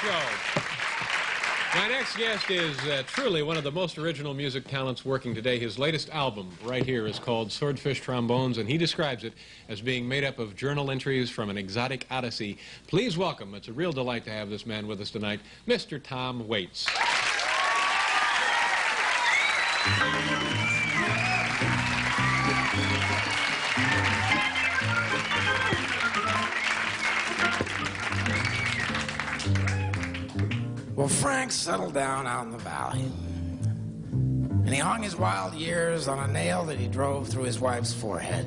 show. My next guest is truly one of the most original music talents working today. His latest album right here is called Swordfish Trombones, and he describes it as being made up of journal entries from an exotic odyssey. Please welcome, it's a real delight to have this man with us tonight, Mr. Tom Waits. Well, Frank settled down out in the valley, and he hung his wild years on a nail that he drove through his wife's forehead.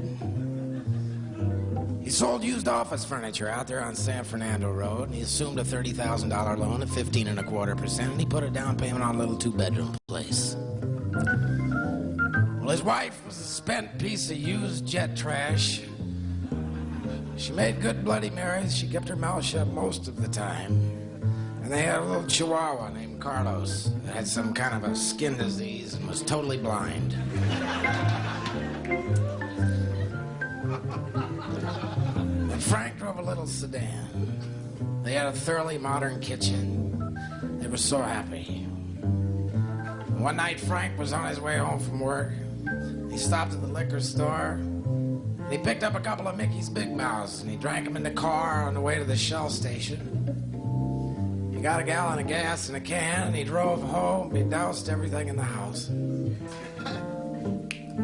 He sold used office furniture out there on San Fernando Road, and he assumed a $30,000 loan at 15.25%, and he put a down payment on a little two-bedroom place. Well, his wife was a spent piece of used jet trash. She made good Bloody Marys. She kept her mouth shut most of the time. And they had a little chihuahua named Carlos that had some kind of a skin disease and was totally blind. And Frank drove a little sedan. They had a thoroughly modern kitchen. They were so happy. And one night, Frank was on his way home from work. He stopped at the liquor store. And he picked up a couple of Mickey's Big Mouths, and he drank them in the car on the way to the Shell station. He got a gallon of gas in a can, and he drove home. He doused everything in the house.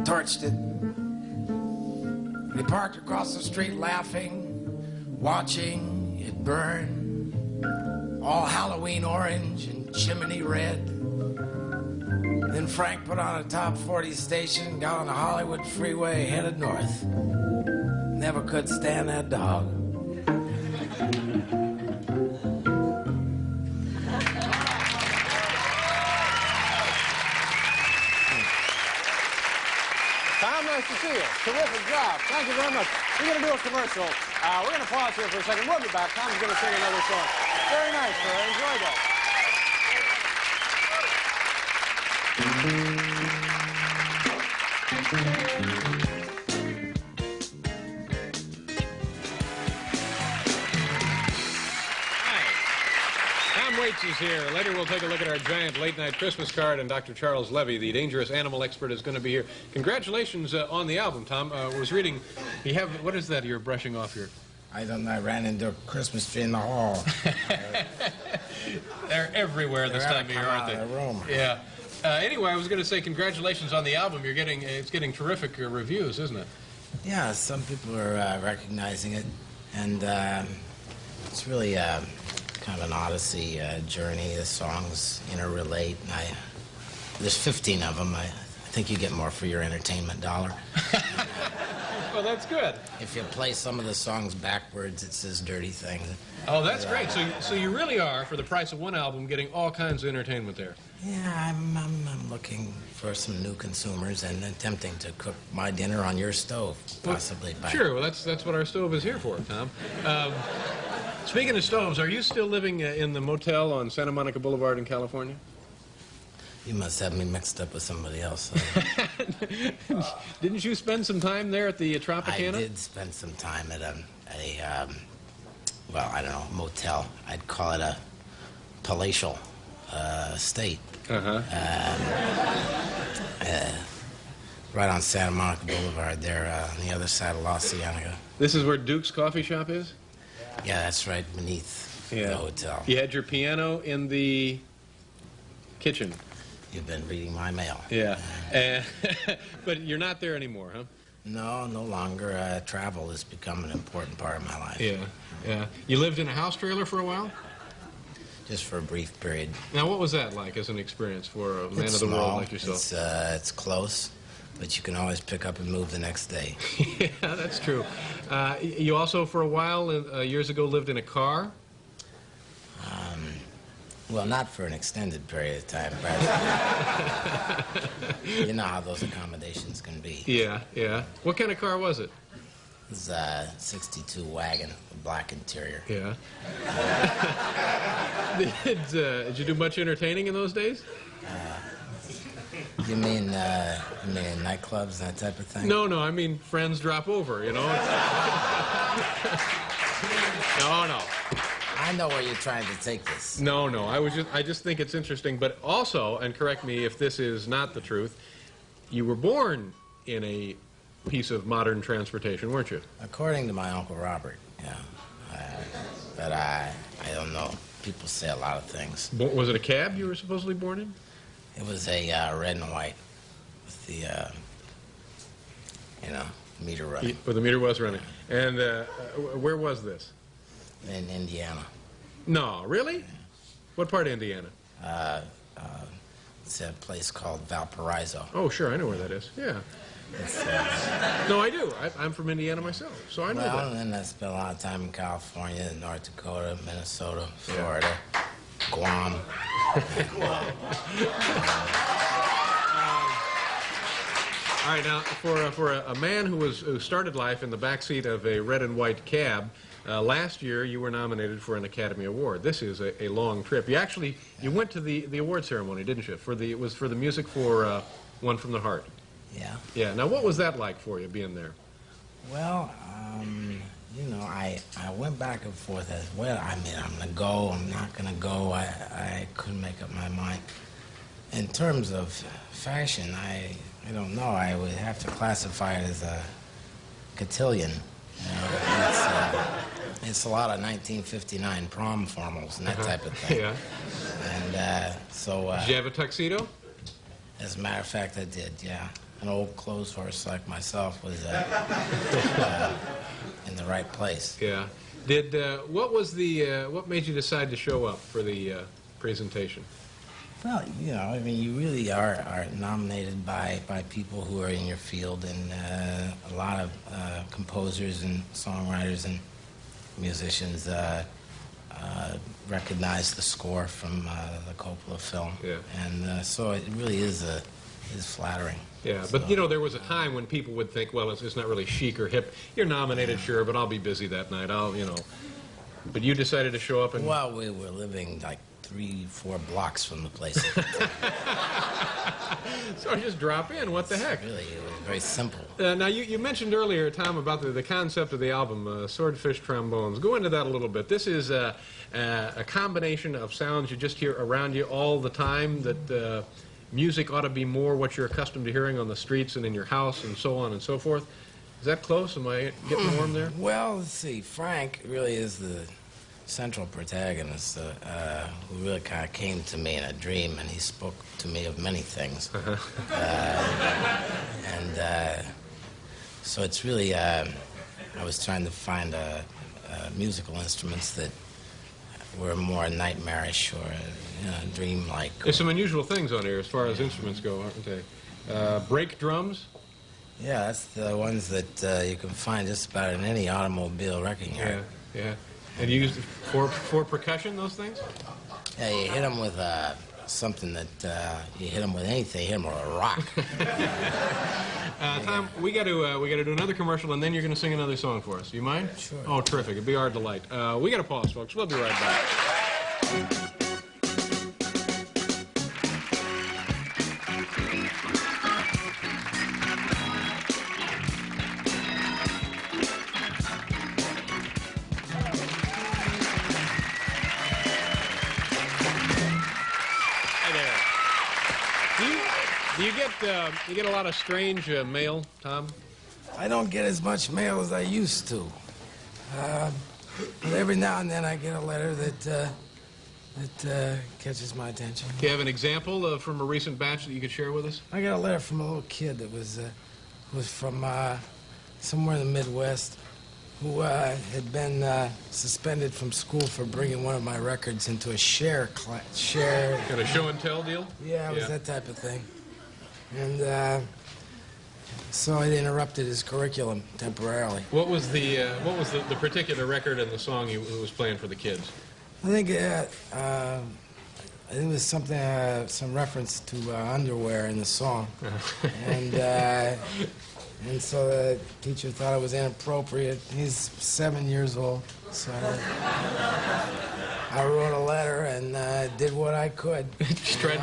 Torched it. And he parked across the street laughing, watching it burn. All Halloween orange and chimney red. Then Frank put on a top 40 station, got on the Hollywood freeway, headed north. Never could stand that dog. Tom, nice to see you. Terrific job. Thank you very much. We're going to do a commercial. We're going to pause here for a second. We'll be back. Tom's going to sing another song. Very nice, sir. Enjoy that. Tom Waits is here. Later we'll take a look at our giant late-night Christmas card, and Dr. Charles Levy, the dangerous animal expert, is going to be here. Congratulations on the album, Tom. I was reading, you have, what is that you're brushing off here? I don't know. I ran into a Christmas tree in the hall. They're everywhere this time of year, aren't they? Room. Yeah. Anyway, I was going to say congratulations on the album. It's getting terrific reviews, isn't it? Yeah, some people are recognizing it, and it's really kind of an odyssey journey. The songs interrelate, and there's 15 of them. I think you get more for your entertainment dollar. Well, that's good. If you play some of the songs backwards, it says dirty things. Oh, that's great. So you really are, for the price of one album, getting all kinds of entertainment there. Yeah, I'm looking for some new consumers and attempting to cook my dinner on your stove, possibly. Well, sure, well, that's what our stove is here for, Tom. Speaking of stoves, are you still living in the motel on Santa Monica Boulevard in California? You must have me mixed up with somebody else. Didn't you spend some time there at the Tropicana? I did spend some time at well, I don't know, motel. I'd call it a palatial estate. Right on Santa Monica Boulevard there, on the other side of La Cienega. This is where Duke's Coffee Shop is? Yeah, that's right beneath the hotel. You had your piano in the kitchen. You've been reading my mail. Yeah. But you're not there anymore, huh? No, no longer. Travel has become an important part of my life. Yeah, yeah. You lived in a house trailer for a while? Just for a brief period. Now, what was that like as an experience for a man of the world like yourself? It's close, but you can always pick up and move the next day. Yeah, that's true. You also, for a while, years ago, lived in a car? Well, not for an extended period of time, but you know how those accommodations can be. Yeah, yeah. What kind of car was it? It was a 62 wagon, a black interior. Yeah. Did you do much entertaining in those days? You mean in nightclubs, that type of thing? No, I mean friends drop over, you know? No. I know where you're trying to take this. No, no. I just think it's interesting. But also, and correct me if this is not the truth, you were born in a piece of modern transportation, weren't you? According to my Uncle Robert, yeah. But I don't know. People say a lot of things. Was it a cab you were supposedly born in? It was a red and white with the, meter running. Well, the meter was running. And where was this? In Indiana. No, really? What part of Indiana? It's a place called Valparaiso. Oh, sure, I know where that is. Yeah. No, I do. I'm from Indiana myself, so I know Well, that. and then I spent a lot of time in California, North Dakota, Minnesota, Florida, Guam. All right, now, for a man who started life in the backseat of a red and white cab, last year you were nominated for an Academy Award. This is a long trip. You went to the award ceremony, didn't you? It was for the music for One from the Heart. Yeah. Yeah. Now, what was that like for you, being there? Well, I went back and forth as well. I mean, I'm going to go, I'm not going to go. I couldn't make up my mind. In terms of fashion, I don't know. I would have to classify it as a cotillion. It's a lot of 1959 prom formals and that type of thing. Yeah. And so... Did you have a tuxedo? As a matter of fact, I did, yeah. An old clothes horse like myself was in the right place. Yeah. What made you decide to show up for the presentation? Well, you really are nominated by people who are in your field, and a lot of composers and songwriters and musicians recognize the score from the Coppola film. Yeah. And so it really is flattering. Yeah, but there was a time when people would think, well, it's not really chic or hip. You're nominated, sure, but I'll be busy that night. But you decided to show up and... Well, we were living like 3-4 blocks from the place. So I just drop in. What the heck? Really, it was very simple. Now, you mentioned earlier, Tom, about the concept of the album, Swordfish Trombones. Go into that a little bit. This is a combination of sounds you just hear around you all the time, that music ought to be more what you're accustomed to hearing on the streets and in your house and so on and so forth. Is that close? Am I getting warm there? Well, let's see. Frank really is the central protagonist who really kind of came to me in a dream, and he spoke to me of many things. So it's really, I was trying to find musical instruments that were more nightmarish or dream-like. There's some unusual things on here as far as instruments go, aren't they? Brake drums? Yeah, that's the ones that you can find just about in any automobile wrecking yard. Yeah, yeah. And you used for percussion, those things? Yeah, you hit them with something that you hit them with anything. You hit them with a rock. Tom, we got to do another commercial, and then you're going to sing another song for us. You mind? Sure. Oh, terrific! It'd be our delight. We got to pause, folks. We'll be right back. You get a lot of strange mail, Tom? I don't get as much mail as I used to. But every now and then I get a letter that catches my attention. Do you have an example from a recent batch that you could share with us? I got a letter from a little kid that was from somewhere in the Midwest, who had been suspended from school for bringing one of my records into a share. Kind of show and tell deal? Yeah, it was that type of thing. And so it interrupted his curriculum temporarily. What was the particular record and the song he was playing for the kids? I think it was something, some reference to underwear in the song, and so the teacher thought it was inappropriate. He's 7 years old, so I wrote a letter and did what I could. Just trying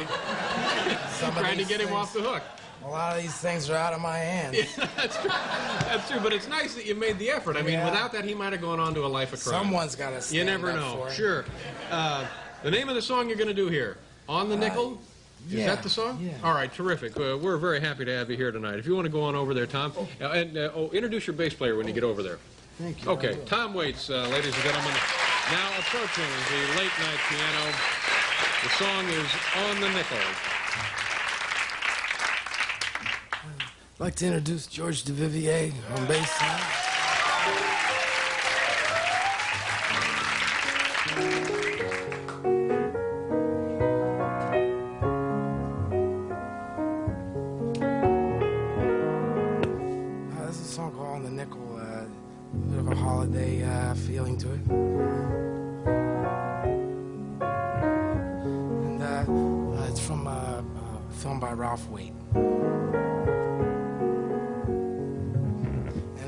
to get him off the hook. A lot of these things are out of my hands. Yeah, that's true. That's true, but it's nice that you made the effort. I mean, Yeah. without that, he might have gone on to a life of crime. Someone's got to stand You never up know. for him. Sure. The name of the song you're going to do here, On the Nickel? Is yeah, that the song? yeah. All right, terrific. We're very happy to have you here tonight. If you want to go on over there, Tom. Introduce your bass player when you get over there. Thank you. Okay, Tom Waits, ladies and gentlemen, now approaching the late night piano. The song is On the Nickel. I'd like to introduce George DeVivier on bass. This is a song called On the Nickel. A bit of a holiday feeling to it. And it's from a film by Ralph Waite. And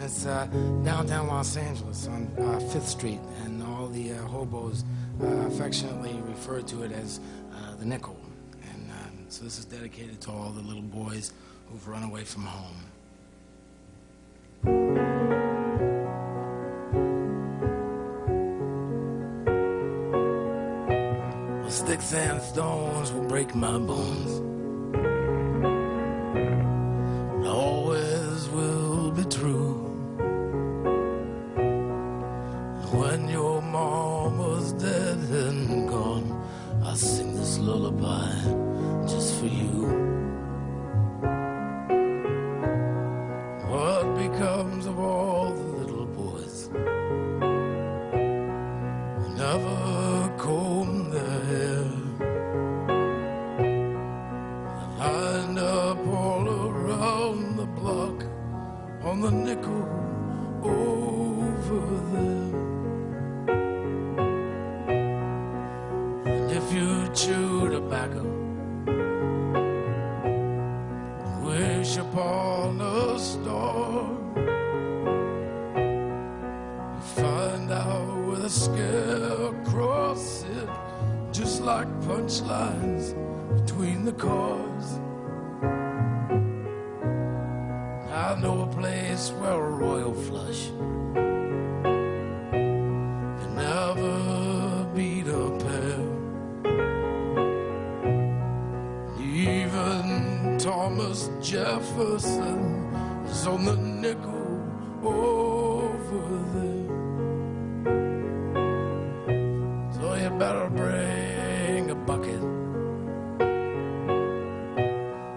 it's downtown Los Angeles on 5th Street, and all the hobos affectionately refer to it as the Nickel. And so this is dedicated to all the little boys who've run away from home. Well, sticks and stones will break my bones. It always will be true. When your mama's dead and gone, I'll sing this lullaby just for you. What becomes of all the little boys who never comb their hair? They're lined up all around the block on the nickel over there. And if you chew tobacco, wish upon a star, you find out where the scarecrow sit, just like punchlines between the cars. I know a place where a royal flush can never beat a pair. Even Thomas Jefferson is on the nickel over there. So you better bring a bucket.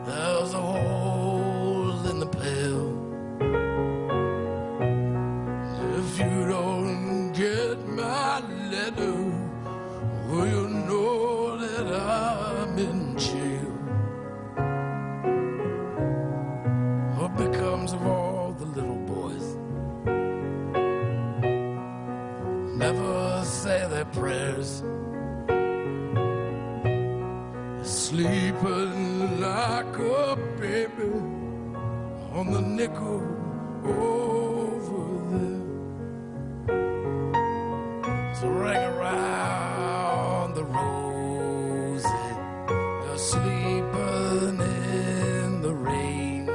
There's a hole in the pail. If you don't get my letter, well, you know that I'm in jail. What becomes of all the little boys? Never say their prayers. Sleeping like a baby on the nickel over there. So ring around the rosy, you're sleeping in the rain,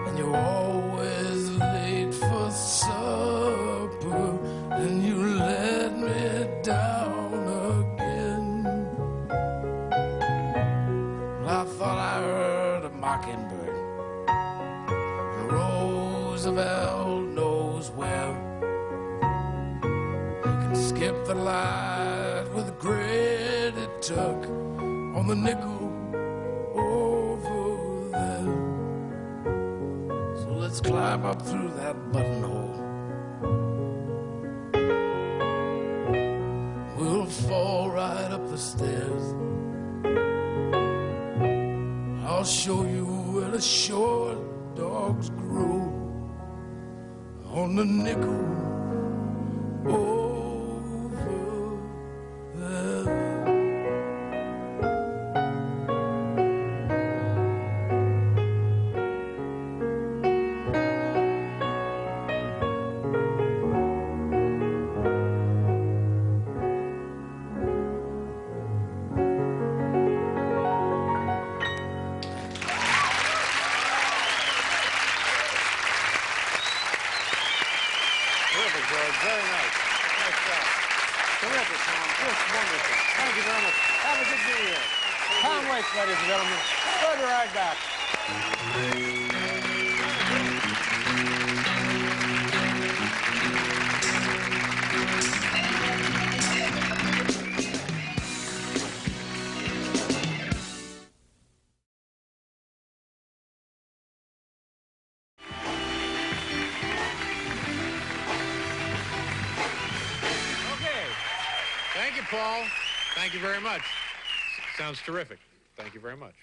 and you're always late for supper, and you let me down again. Well, I thought I heard a mockingbird, and Roosevelt knows where. You can skip the light with a gritty tuck on the nickel over there. So let's climb up through that buttonhole. We'll fall right up the stairs. I'll show you where the short dogs grow on the nickel over there. here. Tom Waits, ladies and gentlemen. We'll be right back. Thank you, Paul. Thank you very much. Sounds terrific. Thank you very much.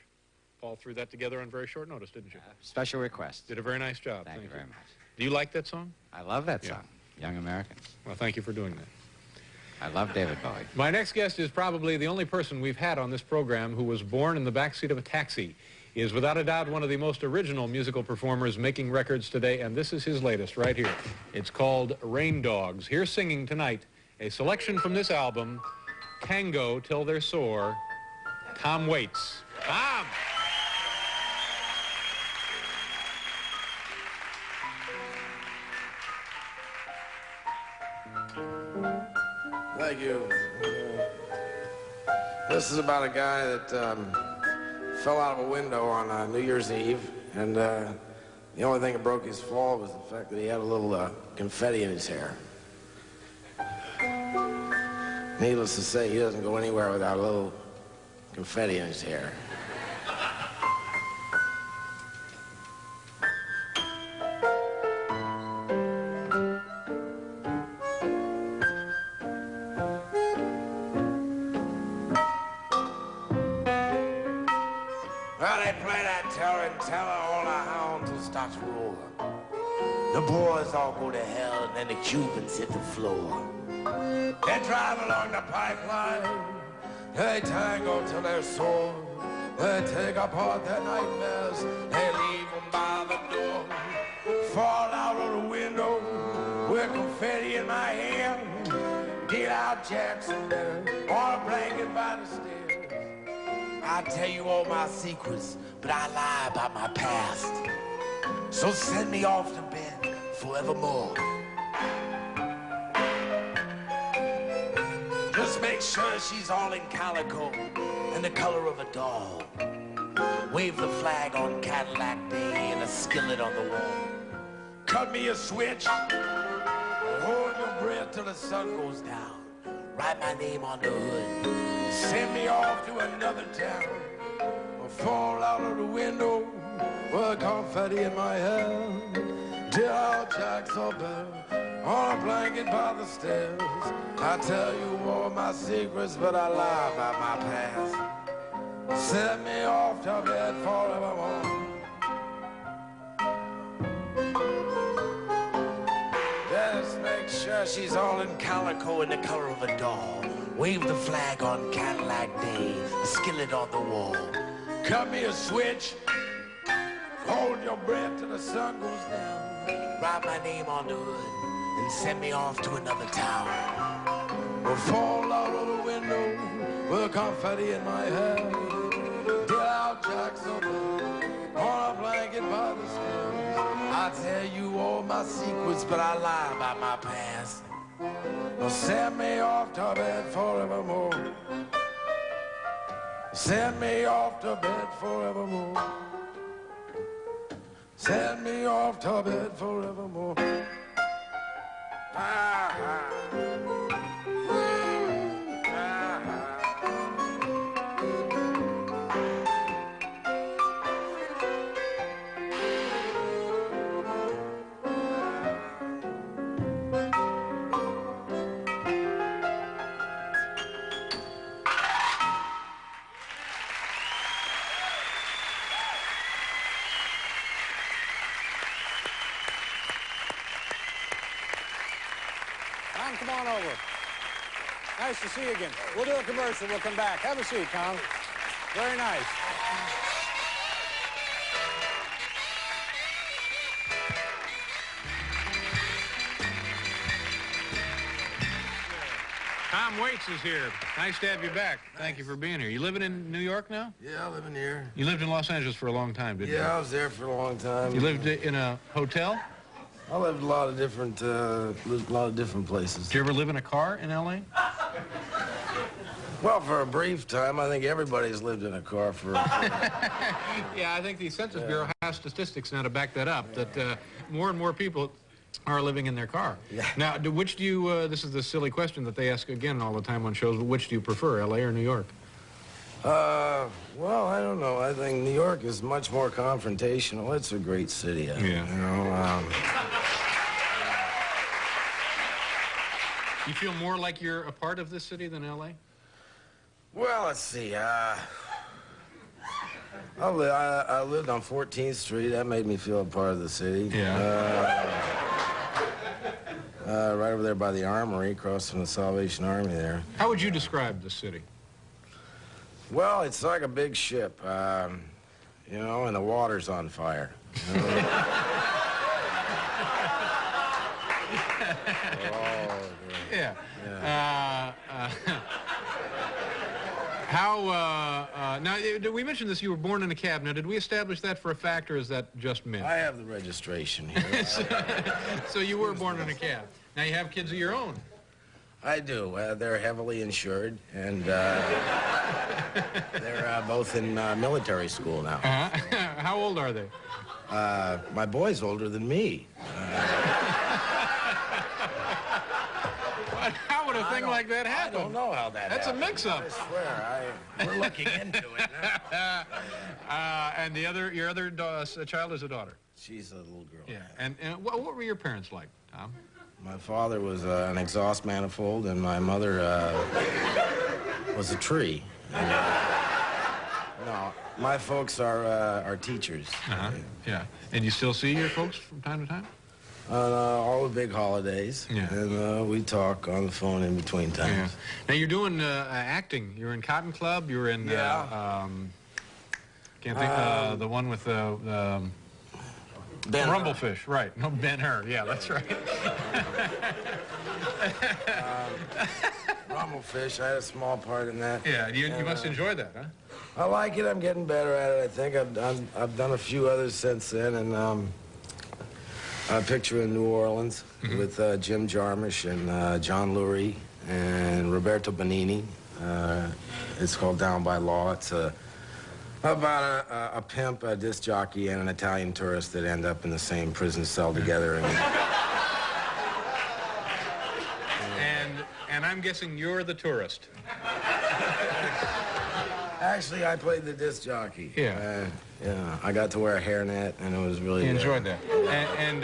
Paul threw that together on very short notice, didn't you? Special request. Did a very nice job. Thank you very much. Do you like that song? I love that song, Young Americans. Well, thank you for doing that. I love David Bowie. My next guest is probably the only person we've had on this program who was born in the backseat of a taxi. He is without a doubt one of the most original musical performers making records today, and this is his latest right here. It's called Rain Dogs. Here singing tonight a selection from this album, Tango Till They're Sore, Tom Waits. Tom! Thank you. This is about a guy that fell out of a window on New Year's Eve, and the only thing that broke his fall was the fact that he had a little confetti in his hair. Needless to say, he doesn't go anywhere without a little confetti in his hair. Well, they play that teller and teller, all the hounds will start to roar. The boys all go to hell, and then the Cubans hit the floor. They drive along the pipeline, they tango till they're sore. They take apart their nightmares, they leave them by the door. Fall out of the window with confetti in my hand. Deal out Jackson there, on a blanket by the stairs. I tell you all my secrets, but I lie about my past. So send me off to bed forevermore. Just make sure she's all in calico and the color of a doll. Wave the flag on Cadillac Day and a skillet on the wall. Cut me a switch, hold your breath till the sun goes down. Write my name on the hood, send me off to another town. Or fall out of the window with confetti in my hand. Till out Jack's up there on a blanket by the stairs. I tell you all my secrets, but I lie about my past. Send me off to bed forevermore. Just make sure she's all in calico and the color of a doll. Wave the flag on Cadillac Day, a skillet on the wall. Cut me a switch, hold your breath till the sun goes down. Write my name on the hood and send me off to another town. Or fall out of the window with confetti in my hair. Deal out Jack's on a blanket by the stairs. I tell you all my secrets, but I lie about my past. Well, send me off to bed forevermore. Send me off to bed forevermore. Send me off to bed forevermore. Tom, come on over. Nice to see you again. We'll do a commercial. We'll come back. Have a seat, Tom. Very nice. Tom Waits is here. Nice to have you back. Thank you for being here. You living in New York now? Yeah, I live in here. You lived in Los Angeles for a long time, didn't you? Yeah, I was there for a long time. You lived in a hotel? I lived a lot of different places. Did you ever live in a car in L.A.? Well, for a brief time, I think everybody's lived in a car for... Yeah, I think the Census Bureau has statistics now to back that up, that more and more people are living in their car. Yeah. Now, which do you, this is the silly question that they ask again all the time on shows, which do you prefer, L.A. or New York? Well, I don't know. I think New York is much more confrontational. It's a great city. Yeah. You know, You feel more like you're a part of this city than L.A.? well, let's see. I lived on 14th Street. That made me feel a part of the city. Yeah. Right over there by the Armory, across from the Salvation Army there. How would you describe the city? Well, it's like a big ship, you know, and the water's on fire. You know? Yeah. Now, did we mention this? You were born in a cab. Now, did we establish that for a fact, or is that just myth? I have the registration here. So you were born in a cab. Now you have kids of your own. I do. They're heavily insured, and they're both in military school now. How old are they? My boy's older than me. How would a thing like that happen? I don't know how that That's happened. a mix-up. I swear, we're looking into it now. And your other child is a daughter. She's a little girl. Yeah. And what were your parents like, Tom? My father was an exhaust manifold, and my mother was a tree. And, no, my folks are teachers. Yeah. And you still see your folks from time to time? On all the big holidays. Yeah. And we talk on the phone in between times. Yeah. Now you're doing acting. You're in Cotton Club. You're in can't think the one with the Ben-Hur. Rumblefish, right? No, Ben-Hur. Yeah, that's right. Rumblefish. I had a small part in that. Yeah, you must enjoy that, huh? I like it. I'm getting better at it. I think I've done a few others since then, and a picture in New Orleans with Jim Jarmusch and John Lurie and Roberto Benigni. It's called Down by Law. It's about a pimp, a disc jockey, and an Italian tourist that end up in the same prison cell together. And I'm guessing you're the tourist. Actually, I played the disc jockey. Yeah. Yeah, I got to wear a hairnet, and it was really You good. enjoyed that. And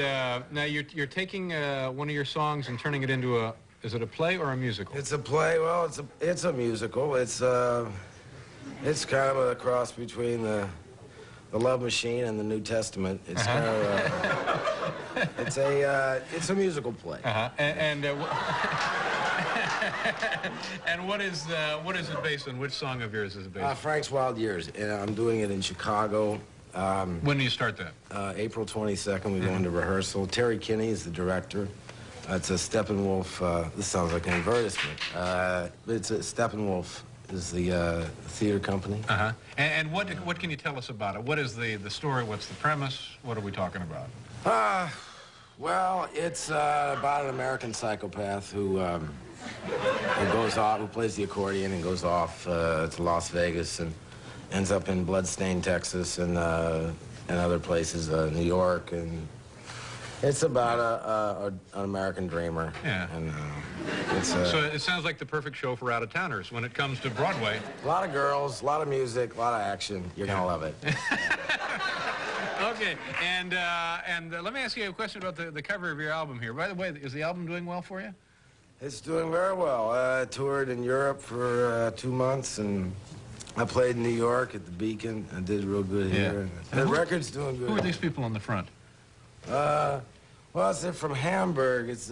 now you're taking one of your songs and turning it into a, is it a play or a musical? It's a play. Well, it's a musical. It's kind of a cross between the Love Machine and the New Testament. It's kind of it's a musical play. And what is it based on? Which song of yours is it based on? Frank's Wild Years, and I'm doing it in Chicago. When do you start that? April 22nd, we go into rehearsal. Terry Kinney is the director. It's a Steppenwolf. This sounds like an advertisement. It's a Steppenwolf is the theater company. And what can you tell us about it? What is the story? What's the premise? What are we talking about? Well, it's about an American psychopath who goes off, who plays the accordion and goes off to Las Vegas and ends up in Bloodstained, Texas, and other places, New York, and it's about an American dreamer. Yeah. And so it sounds like the perfect show for out-of-towners when it comes to Broadway. a lot of girls, a lot of music, a lot of action. You're gonna love it. Okay, and let me ask you a question about the cover of your album here. By the way, is the album doing well for you? It's doing very well. I toured in Europe for 2 months, and I played in New York at the Beacon. I did real good here. And the record's doing good. Who are these people on the front? Well, they're from Hamburg. It's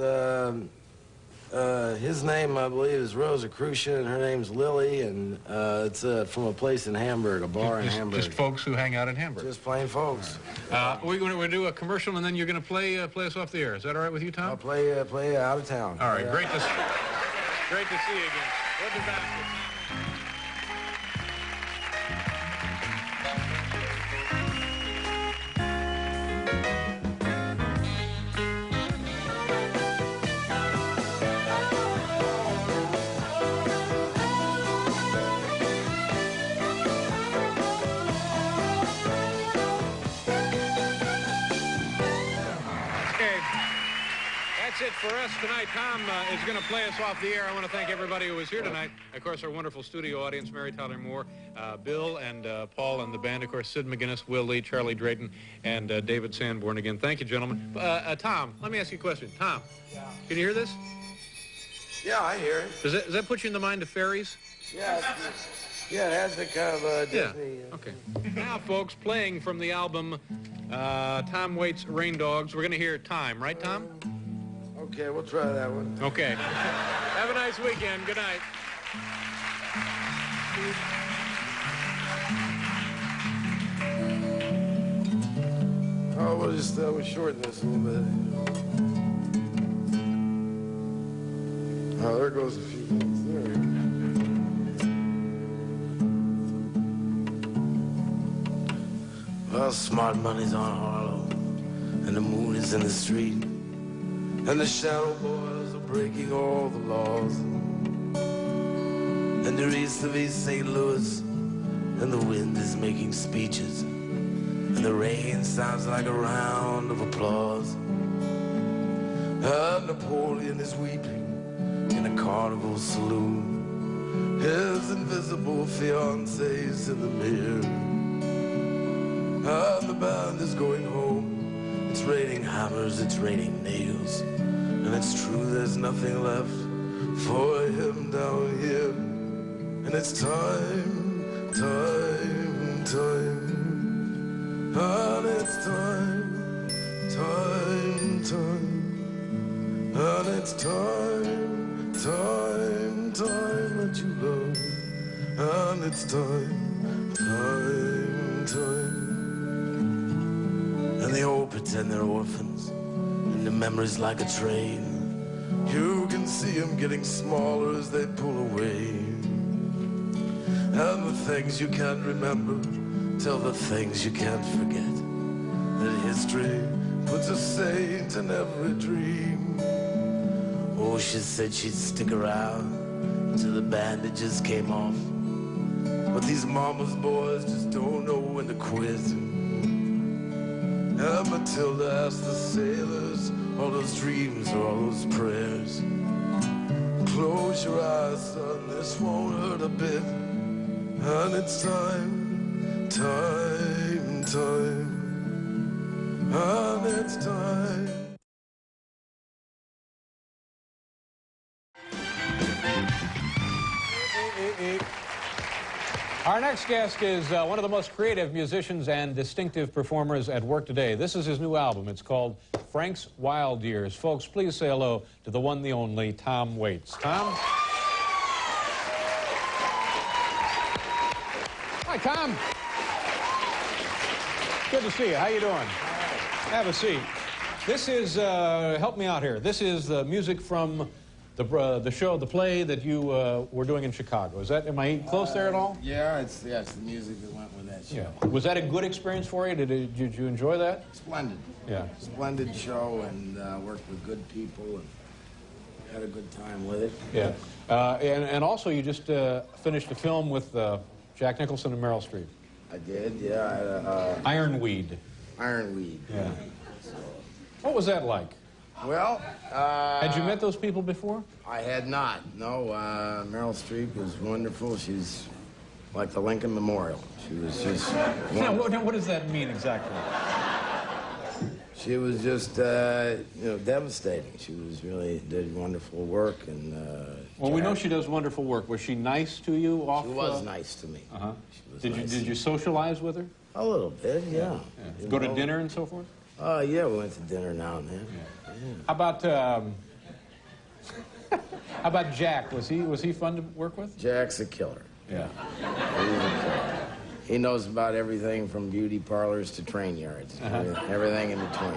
his name, I believe, is Rosa Crucian, and her name's Lily, and it's from a place in Hamburg, a bar in Hamburg. Just folks who hang out in Hamburg. Just plain folks. We're going to do a commercial, and then you're going to play us off the air. Is that all right with you, Tom? I'll play out of town. All right, great to see you again. We'll be back. for us tonight. Tom is going to play us off the air. I want to thank everybody who was here tonight. Of course, our wonderful studio audience, Mary Tyler Moore, Bill and Paul and the band. Of course, Sid McGuinness, Will Lee, Charlie Drayton, and David Sanborn again. Thank you, gentlemen. Tom, let me ask you a question. Tom, can you hear this? Yeah, I hear it. Does that put you in the mind of fairies? Yeah, yeah, it has the kind of Disney. Yeah. Okay. Now, folks, playing from the album Tom Waits Rain Dogs, we're going to hear Time, right, Tom? Okay, we'll try that one. Okay. Have a nice weekend. Good night. Oh, we'll shorten this a little bit. Oh, there goes a few things. There we go. Well, smart money's on Harlem, and the moon is in the street, and the shadow boys are breaking all the laws. And they're east of East St. Louis, and the wind is making speeches, and the rain sounds like a round of applause. And Napoleon is weeping in a carnival saloon. His invisible fiance's in the mirror. And the band is going home. It's raining hammers, it's raining nails. And it's true there's nothing left for him down here. And it's time, time, time. And it's time, time, time. And it's time, time, time that you love. And it's time, time, time. And they all pretend they're orphans, and the memory's like a train. You can see them getting smaller as they pull away. And the things you can't remember tell the things you can't forget. That history puts a saint in every dream. Oh, she said she'd stick around till the bandages came off. But these mama's boys just don't know when to quit. And Matilda asked the sailors, all those dreams or all those prayers. Close your eyes, son, this won't hurt a bit. And it's time, time, time. And it's time. Our next guest is one of the most creative musicians and distinctive performers at work today. This is his new album. It's called Frank's Wild Years. Folks, please say hello to the one, the only, Tom Waits. Tom? Hi, Tom. Good to see you. How you doing? Have a seat. This is, help me out here. This is the music from the show, the play that you were doing in Chicago. Is that, am I close there at all? Yeah, it's the music that went with that show. Yeah. Was that a good experience for you? Did you enjoy that? Splendid. Yeah. Splendid show, and worked with good people, and had a good time with it. Yeah. And also you just finished a film with Jack Nicholson and Meryl Streep. I did, yeah. LNwDL. LNwDL. Yeah. What was that like? Well, had you met those people before? I had not. No, Meryl Streep was wonderful. She's like the Lincoln Memorial. She was just Now, what does that mean exactly? She was just, devastating. She was really did wonderful work, and well, we know she does wonderful work. Was she nice to you? Off? She was nice to me. Uh-huh. Did you socialize with her? A little bit, yeah. Yeah. Go to dinner and so forth? Yeah, we went to dinner now and then. Yeah. How about Jack? Was he fun to work with? Jack's a killer. Yeah. He's a killer. He knows about everything from beauty parlors to train yards. Everything in between.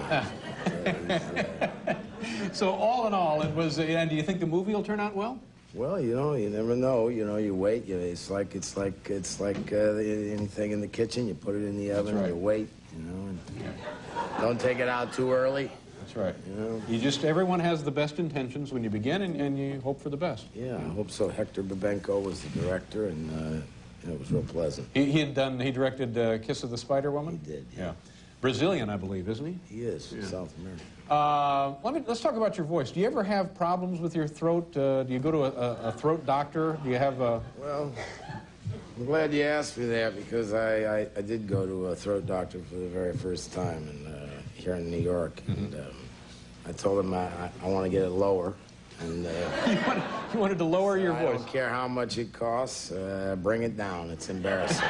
So all in all, it was. And do you think the movie will turn out well? Well, you never know. You wait. It's like anything in the kitchen. You put it in the oven. Right. You wait. And don't take it out too early. That's right. Everyone has the best intentions when you begin, and you hope for the best. Yeah, I hope so. Hector Babenko was the director, and it was real pleasant. He directed Kiss of the Spider Woman? He did, yeah. Brazilian, I believe, isn't he? He is from South America. Let's talk about your voice. Do you ever have problems with your throat? Do you go to a throat doctor? Do you have a... Well, I'm glad you asked me that because I did go to a throat doctor for the very first time here in New York. And I told him I want to get it lower. And You wanted to lower your I voice? don't care how much it costs. Bring it down. It's embarrassing.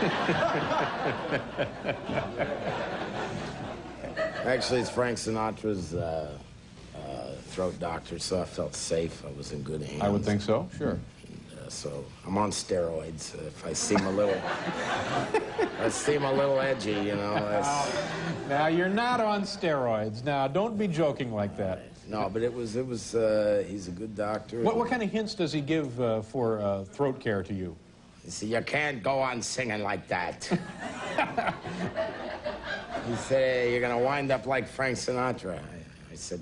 Actually, it's Frank Sinatra's throat doctor, so I felt safe. I was in good hands. I would think so, sure. And, so I'm on steroids. If I seem a little, edgy, you know. That's... Now, you're not on steroids. Now, don't be joking like that. No, but he's a good doctor. What kind of hints does he give for throat care to you? You see, you can't go on singing like that. He said, you're going to wind up like Frank Sinatra. I said,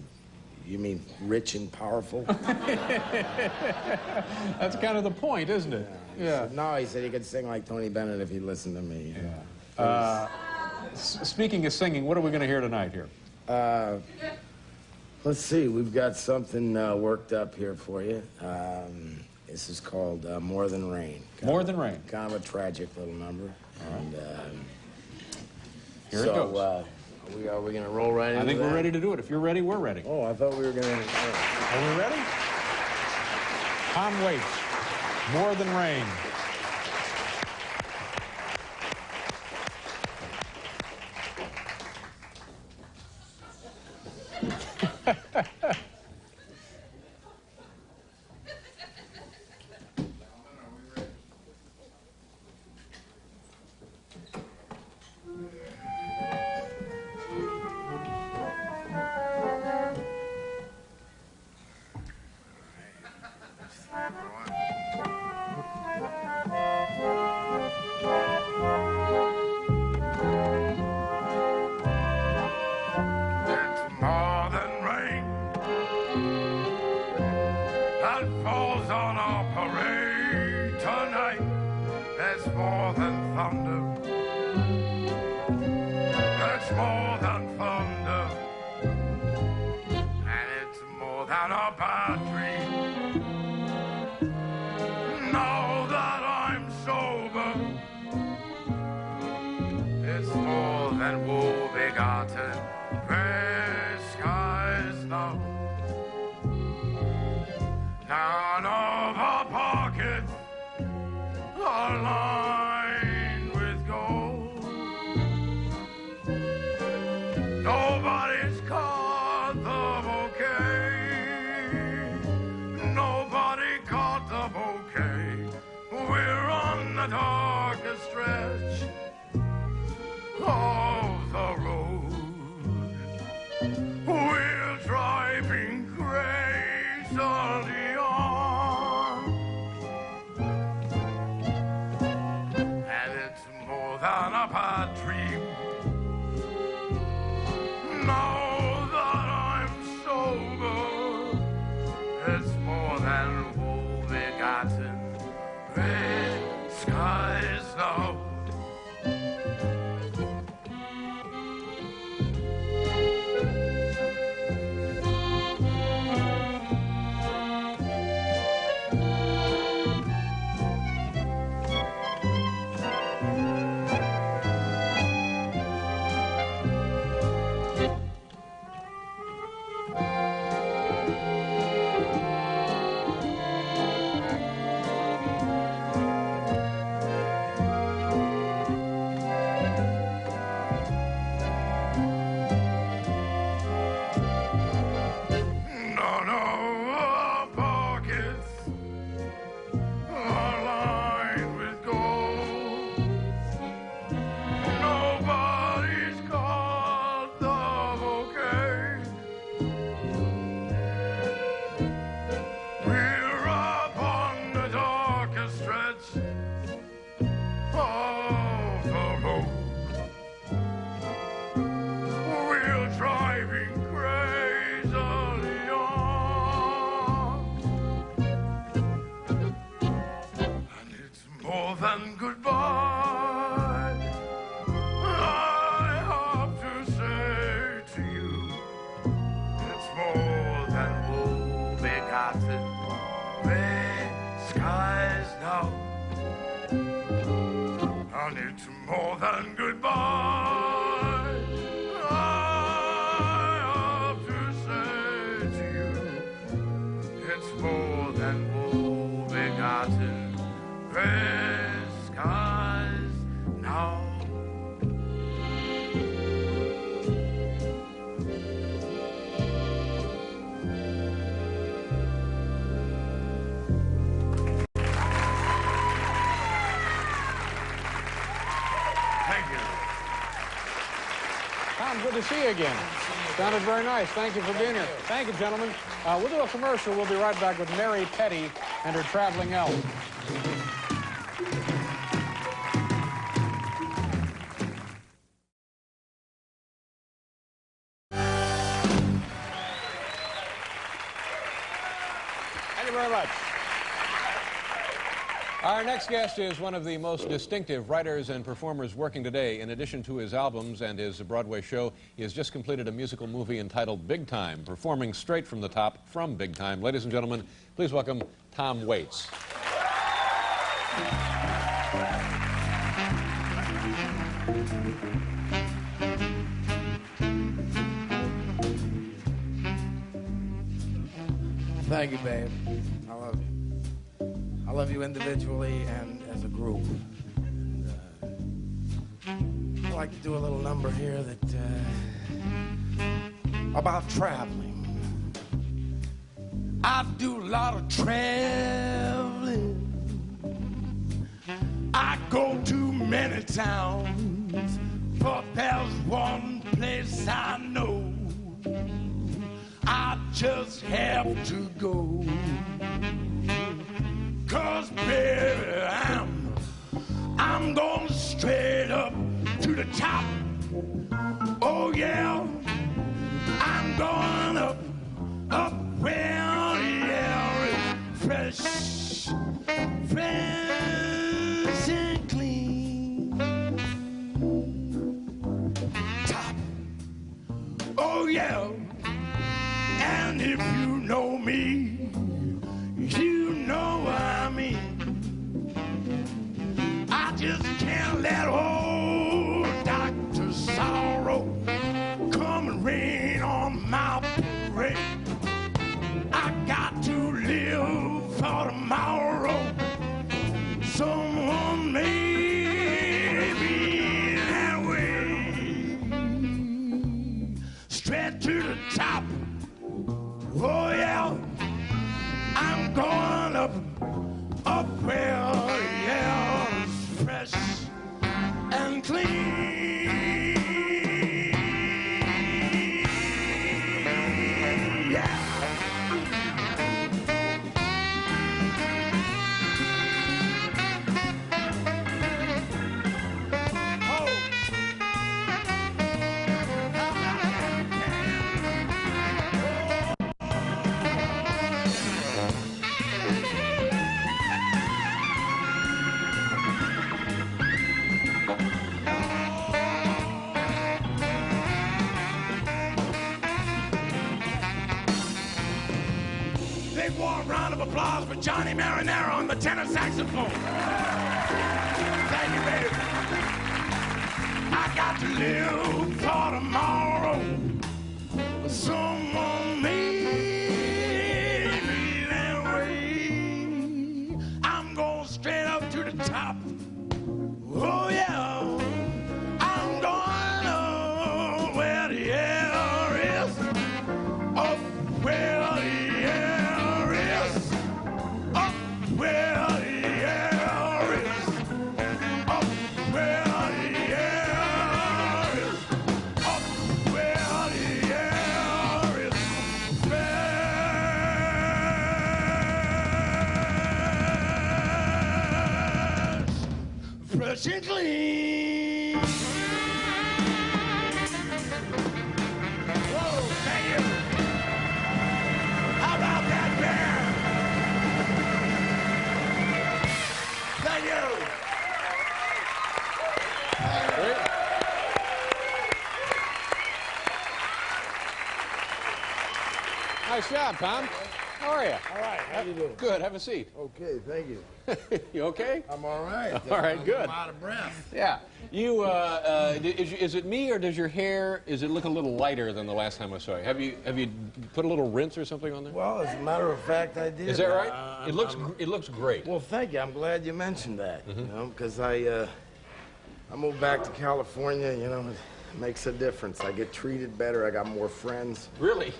you mean rich and powerful? That's kind of the point, isn't it? Yeah. No, he said he could sing like Tony Bennett if he listened to me. Yeah. Speaking of singing, what are we going to hear tonight here? Let's see. We've got something worked up here for you. This is called More Than Rain. More Than Rain. Kind of a tragic little number. And here it goes. Are we going to roll right into I think that? we're ready to do it. If you're ready, we're ready. Oh, I thought we were going to... Are we ready? Tom Waits, More Than Rain. Falls on our parade tonight. That's more than thunder. That's more than thunder. And it's more than a bad dream. Now that I'm sober, it's more than woe-begotten. Gray skies now. None of our pockets are lined with gold. Nobody's caught the bouquet. Nobody caught the bouquet. We're on the darkest stretch of the road. We're driving crazily. Than a bad dream. Now that I'm sober, it's more than woe-begotten. Red skies now. Honey, it's more than goodbye. I have to say to you, it's more than woe-begotten gray skies now. Thank you. Tom, good to see you again. Sounded very nice. Thank you for being here. Thank you, gentlemen. We'll do a commercial. We'll be right back with Mary Petty and her traveling elf. Thank you very much. Our next guest is one of the most distinctive writers and performers working today. In addition to his albums and his Broadway show, he has just completed a musical movie entitled Big Time, performing straight from the top from Big Time. Ladies and gentlemen, please welcome Tom Waits. Thank you, babe. I love you. I love you individually and as a group. And, I'd like to do a little number here that about traveling. I do a lot of traveling. I go to many towns, but there's one place I know I just have to go. 'Cause baby, I'm going straight up to the top. Oh yeah, I'm going up where the air is fresh, fresh and clean. Top, oh yeah, and if you know me, you know what I mean. I just can't let old Dr. Sorrow come and rain on my parade. I got to live for tomorrow. Someone made me that way. Straight to the top. Oh yeah. I'm going up where the air is fresh and clean. Yeah. Big warm round of applause for Johnny Marinero on the tenor saxophone. Thank you, baby. I got to live for tomorrow. Someone made me that way. I'm going straight up to the top. Oh yeah. I'm going up where the air is. Up where the air is. Up where the air is. Up where the air is. Up where the air is. Fresh and clean. Whoa, thank you. How about that, bear? Thank you. Nice job, Tom. How are you? All right, how you doing? Good. Have a seat. Okay, thank you. You okay? I'm all right. All right, good. I'm out of breath. Yeah. You, is it me or does your hair, is it look a little lighter than the last time I saw you? Have you put a little rinse or something on there? Well, as a matter of fact, I did. Is that right? It looks great. Well, thank you. I'm glad you mentioned that. You know, because I moved back to California. You know, it makes a difference. I get treated better. I got more friends. Really?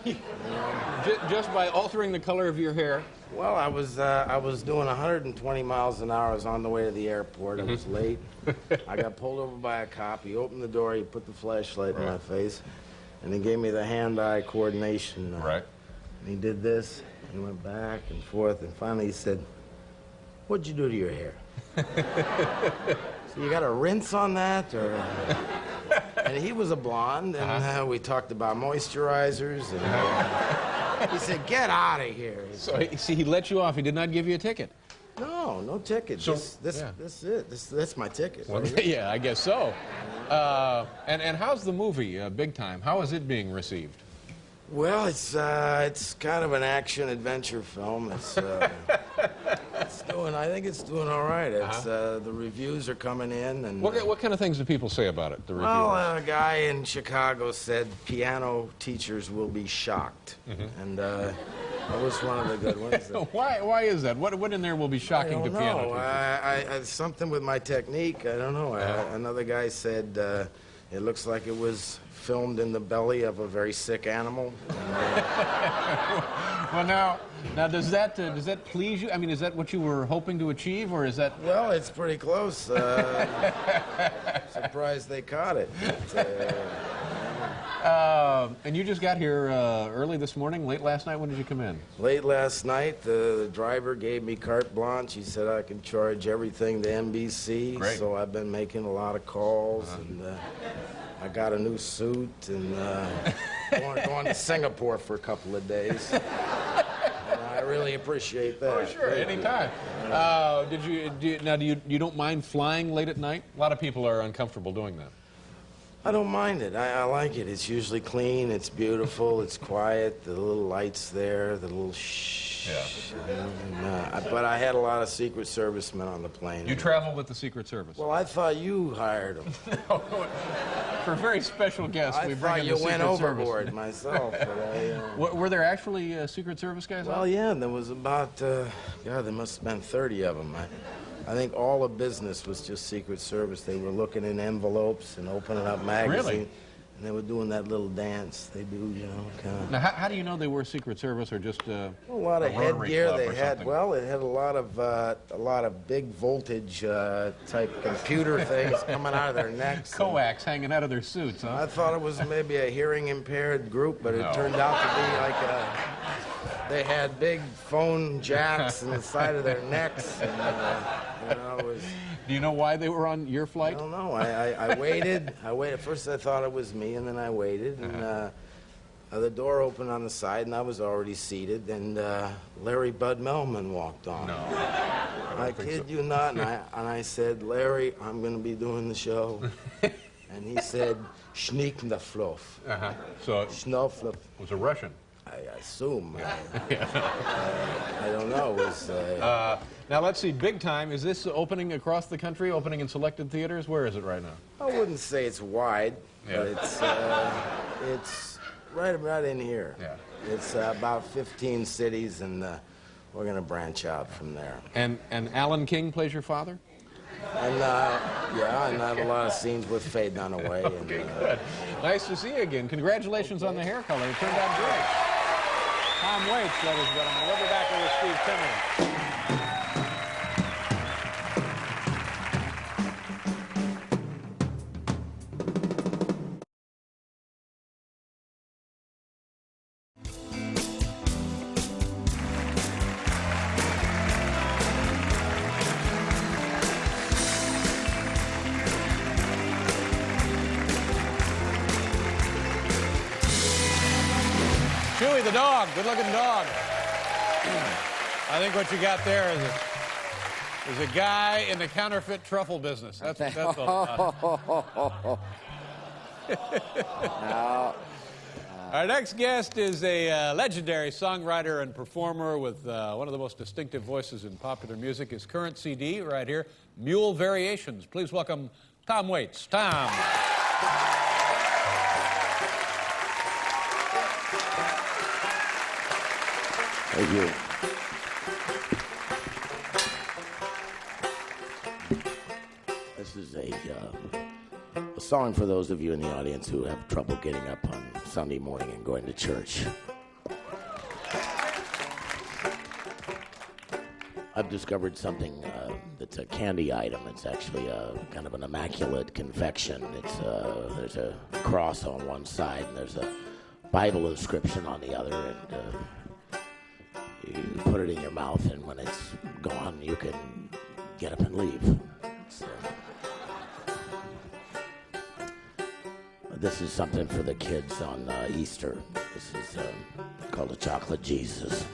Just by altering the color of your hair? Well, I was doing 120 miles an hour. I was on the way to the airport. I was late. I got pulled over by a cop. He opened the door. He put the flashlight in my face, and he gave me the hand-eye coordination. Right. And he did this, and went back and forth, and finally he said, "What'd you do to your hair?" So you got a rinse on that, or? And he was a blonde, and we talked about moisturizers, and he said, "Get out of here." So he let you off. He did not give you a ticket. No ticket. So, this it. That's my ticket. Well, right here. yeah, I guess so. And how's the movie, Big Time? How is it being received? Well, it's kind of an action adventure film. I think it's doing all right. The reviews are coming in, and What kind of things do people say about it? The reviews. well, a guy in Chicago said piano teachers will be shocked, and that was one of the good ones. Why is that? What in there will be shocking to piano teachers? I something with my technique. I don't know. Another guy said it looks like it was filmed in the belly of a very sick animal. Well, now does that please you? I mean, is that what you were hoping to achieve, or is that? Well, it's pretty close. Surprised they caught it. And you just got here early this morning, late last night. When did you come in? Late last night, the driver gave me carte blanche. He said I can charge everything to NBC. Great. So I've been making a lot of calls, and I got a new suit, and going to Singapore for a couple of days. And I really appreciate that. Oh, sure, Thank anytime. you. You don't mind flying late at night? A lot of people are uncomfortable doing that. I don't mind it. I like it. It's usually clean. It's beautiful. It's quiet. The little lights there. The little shh. Yeah. But I had a lot of Secret Service men on the plane. You travel with the Secret Service? Well, I thought you hired them. For very special guests, we bring in the Secret Service. I thought you went overboard myself. But Were there actually Secret Service guys? Well, yeah, there was about, there must have been 30 of them. I think all of business was just Secret Service. They were looking in envelopes and opening up magazines. Really? And they were doing that little dance they do, you know, kind of. Now, how do you know they were Secret Service or just a lot of Rotary headgear Club they or had. something? Well, it had a lot of big voltage type computer things coming out of their necks. coax hanging out of their suits, huh? I thought it was maybe a hearing impaired group, but it turned out to be like they had big phone jacks in the side of their necks. And, it was, Do you know why they were on your I flight? don't know. I waited. At first I thought it was me, and then I waited, and the door opened on the side, and I was already seated, and Larry Bud Melman walked on. No. I kid you not, and I said, "Larry, I'm going to be doing the show," and he said, "Schnick the fluff." So it Schnauffluff. was a Russian. I assume. I don't know. It was. Now let's see, Big Time, is this opening across the country, opening in selected theaters? Where is it right now? I wouldn't say it's wide, but it's right in here. Yeah. It's about 15 cities, and we're going to branch out from there. And Alan King plays your father? And and I have a lot of scenes with Faye Dunaway. Okay, good. Nice to see you again. Congratulations on the hair color. It turned out great. Tom Waits, ladies and gentlemen. We'll be back with Steve Timmons. Chewy the dog, good-looking dog. I think what you got there is a guy in the counterfeit truffle business. That's all. Our next guest is a legendary songwriter and performer with one of the most distinctive voices in popular music. His current CD right here, Mule Variations. Please welcome Tom Waits. Tom. Thank you. This is a song for those of you in the audience who have trouble getting up on Sunday morning and going to church. I've discovered something that's a candy item. It's actually kind of an immaculate confection. There's a cross on one side and there's a Bible inscription on the other, and you put it in your mouth, and when it's gone, you can get up and leave. This is something for the kids on Easter. This is called a Chocolate Jesus.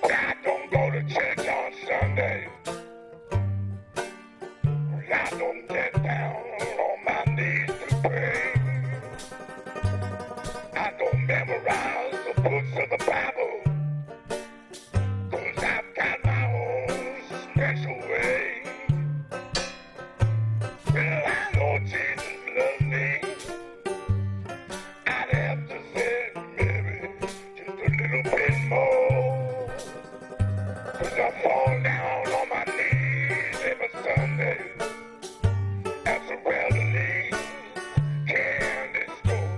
I don't go to church on Sunday. I don't get down on my knees to pray. I don't memorize the books of the Bible, 'cause I've got my own special way. Well, I know Jesus loves me. I'd have to say maybe just a little bit more, 'cause I fall down on my knees every Sunday at the elderly candy store.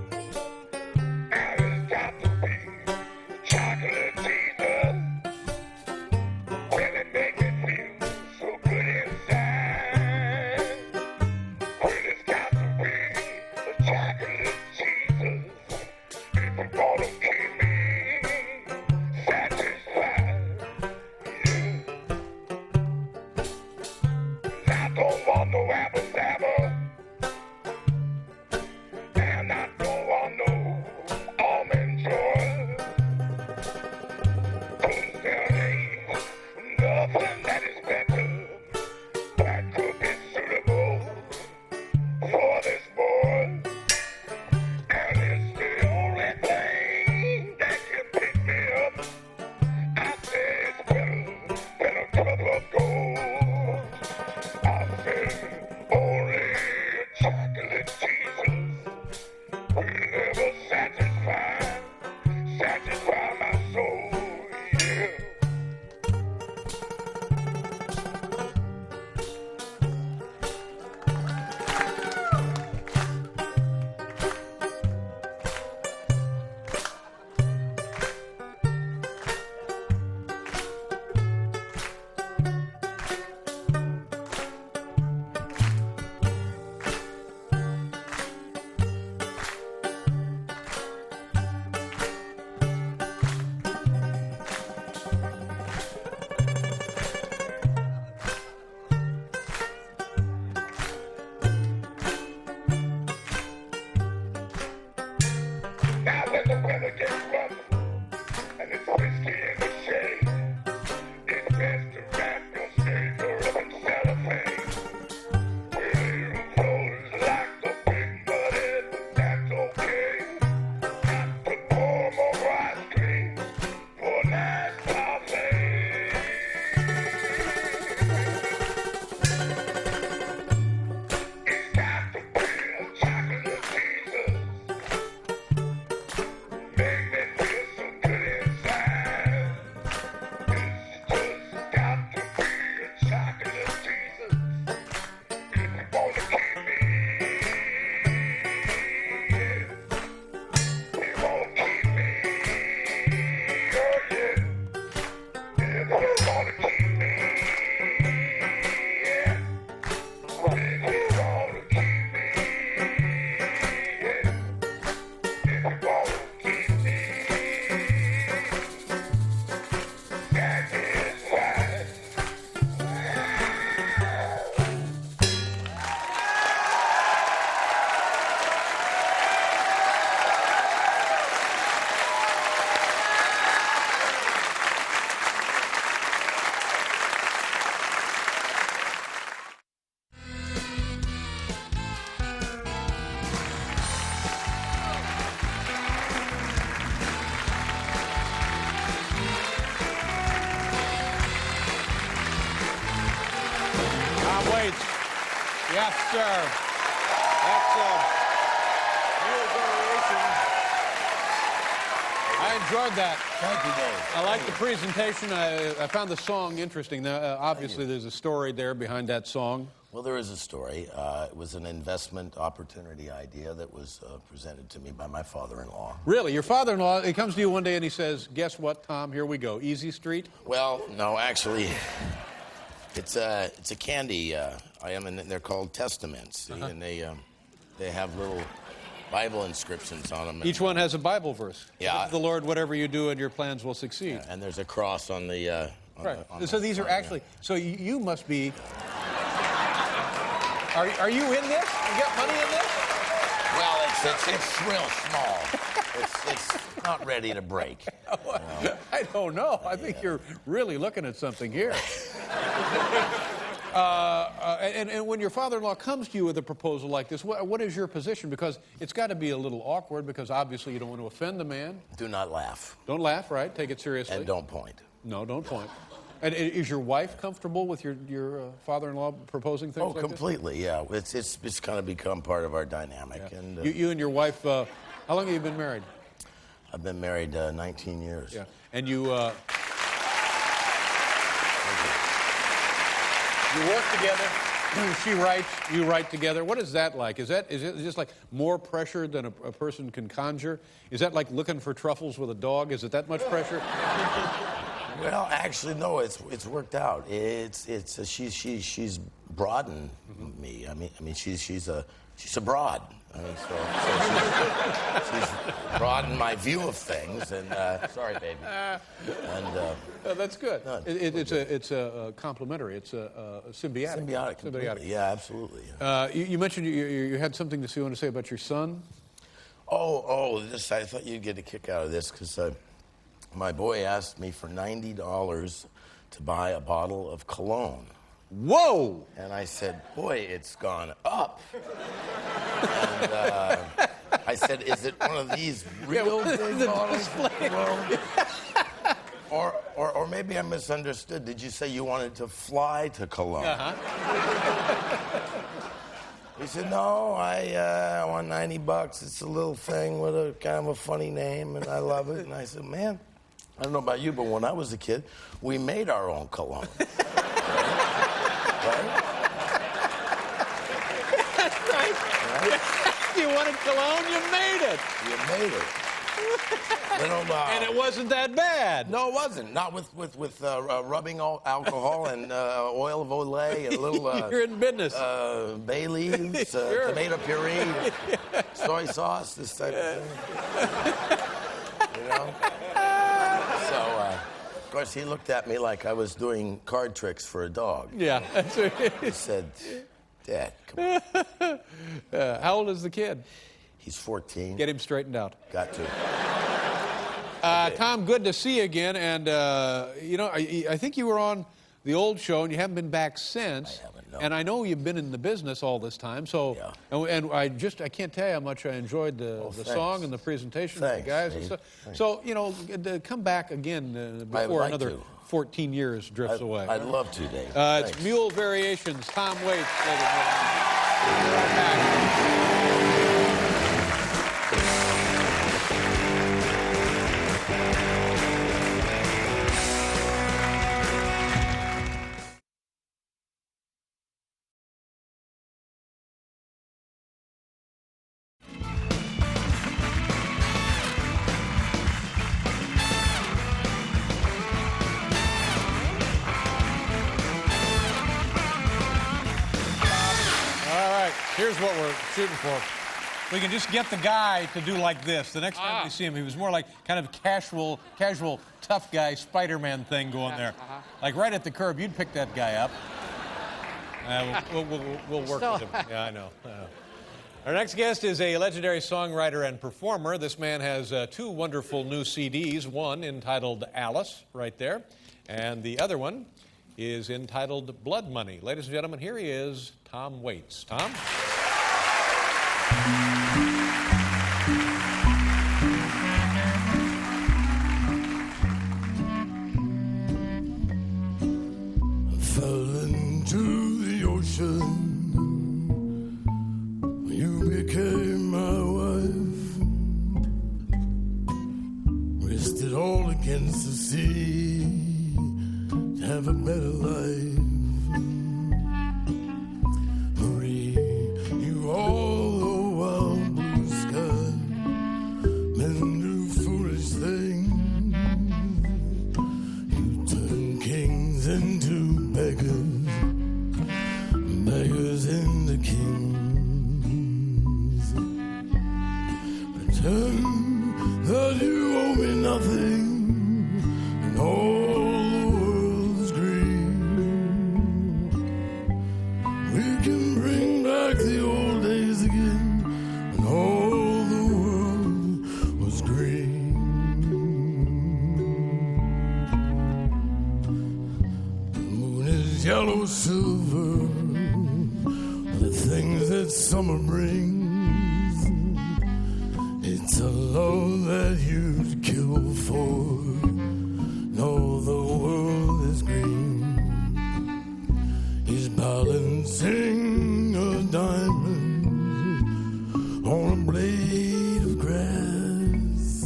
And it's got to be chocolate Jesus. Well, it make me feel so good inside. Well, it's got to be the chocolate Jesus. If you're gonna keep me satisfied, yeah. I don't want no apple sapper, and I don't want no almond joy, 'cause there ain't nothing that is better that could be suitable for this boy, and it's the only thing Yes, sir. That's Mule Variations. I enjoyed that. Thank you, Dave. I like the presentation. I found the song interesting. Now, obviously, there's a story there behind that song. Well, there is a story. It was an investment opportunity idea that was presented to me by my father-in-law. Really? Your father-in-law, he comes to you one day and he says, guess what, Tom? Here we go. Easy Street? Well, no, actually, it's a candy. They're called Testaments, and they have little Bible inscriptions on them. Each one has a Bible verse. Yeah. The Lord, whatever you do, and your plans will succeed. Yeah, and there's a cross on the. Right. So these are actually. So you must be. Are you in this? You got money in this? Well, it's real small. It's not ready to break. I don't know. I think you're really looking at something here. And when your father-in-law comes to you with a proposal like this, what is your position? Because it's got to be a little awkward because obviously you don't want to offend the man. Do not laugh. Don't laugh, right? Take it seriously. And don't point. No, don't point. And is your wife comfortable with your father-in-law proposing things like this? Oh, completely, yeah. It's kind of become part of our dynamic. Yeah. And You and your wife, how long have you been married? I've been married 19 years. Yeah. And you work together. She writes, you write together. What is that like? Is it just like more pressure than a person can conjure? Is that like looking for truffles with a dog? Is it that much pressure? Well, actually, no. It's worked out. She's broadened me. I mean, she's a broad. I mean, so she's broadened my view of things. And sorry, baby. And that's good. No, it's a complimentary. It's a symbiotic. Symbiotic. Yeah, absolutely. You mentioned you had something to say. You want to say about your son? This. I thought you'd get a kick out of this because my boy asked me for $90 to buy a bottle of cologne. Whoa! And I said, boy, it's gone up. And I said, is it one of these real big bottles of cologne? Or maybe I misunderstood. Did you say you wanted to fly to Cologne? Uh-huh. He said, no, I want $90. It's a little thing with a kind of a funny name, and I love it. And I said, man, I don't know about you, but when I was a kid, we made our own cologne. Right? That's right. You wanted cologne, you made it. You made it. And it wasn't that bad. No, it wasn't. Not with rubbing alcohol and oil of Olay and a little You're in business. bay leaves, Sure. tomato puree, soy sauce, this type of thing. You know? So, of course, he looked at me like I was doing card tricks for a dog. Yeah, that's right. He said, Dad, come on. How old is the kid? He's 14. Get him straightened out. Got to. Tom, good to see you again. And, I think you were on the old show, and you haven't been back since. I haven't, no. And I know you've been in the business all this time. So, Yeah. and I can't tell you how much I enjoyed the thanks. song and the presentation of the Thanks, guys. And Dave. stuff. So, to come back again before like another to. 14 years drifts away. I'd love to, Dave. It's Thanks. Mule Variations, Tom Waits, ladies and gentlemen. Be right back. Here's what we're shooting for. We can just get the guy to do like this. The next time we see him, he was more like kind of casual, tough guy, Spider-Man thing going there. Like right at the curb, you'd pick that guy up. We'll work with him. Yeah, I know. Our next guest is a legendary songwriter and performer. This man has two wonderful new CDs, one entitled Alice, right there, and the other one is entitled Blood Money. Ladies and gentlemen, here he is, Tom Waits. Tom? Fell into the ocean risked it all against the sea to have a better life. Marie, you all the wild blue sky, men do foolish things. You turn kings into beggars, beggars into kings. Pretend that you owe me nothing, and all the world's green. We can bring back the old days again, when all the world was green. The moon is yellow silver, the things that summer brings. It's a love that you'd kill for. No, the world is green. He's balancing a diamond on a blade of grass.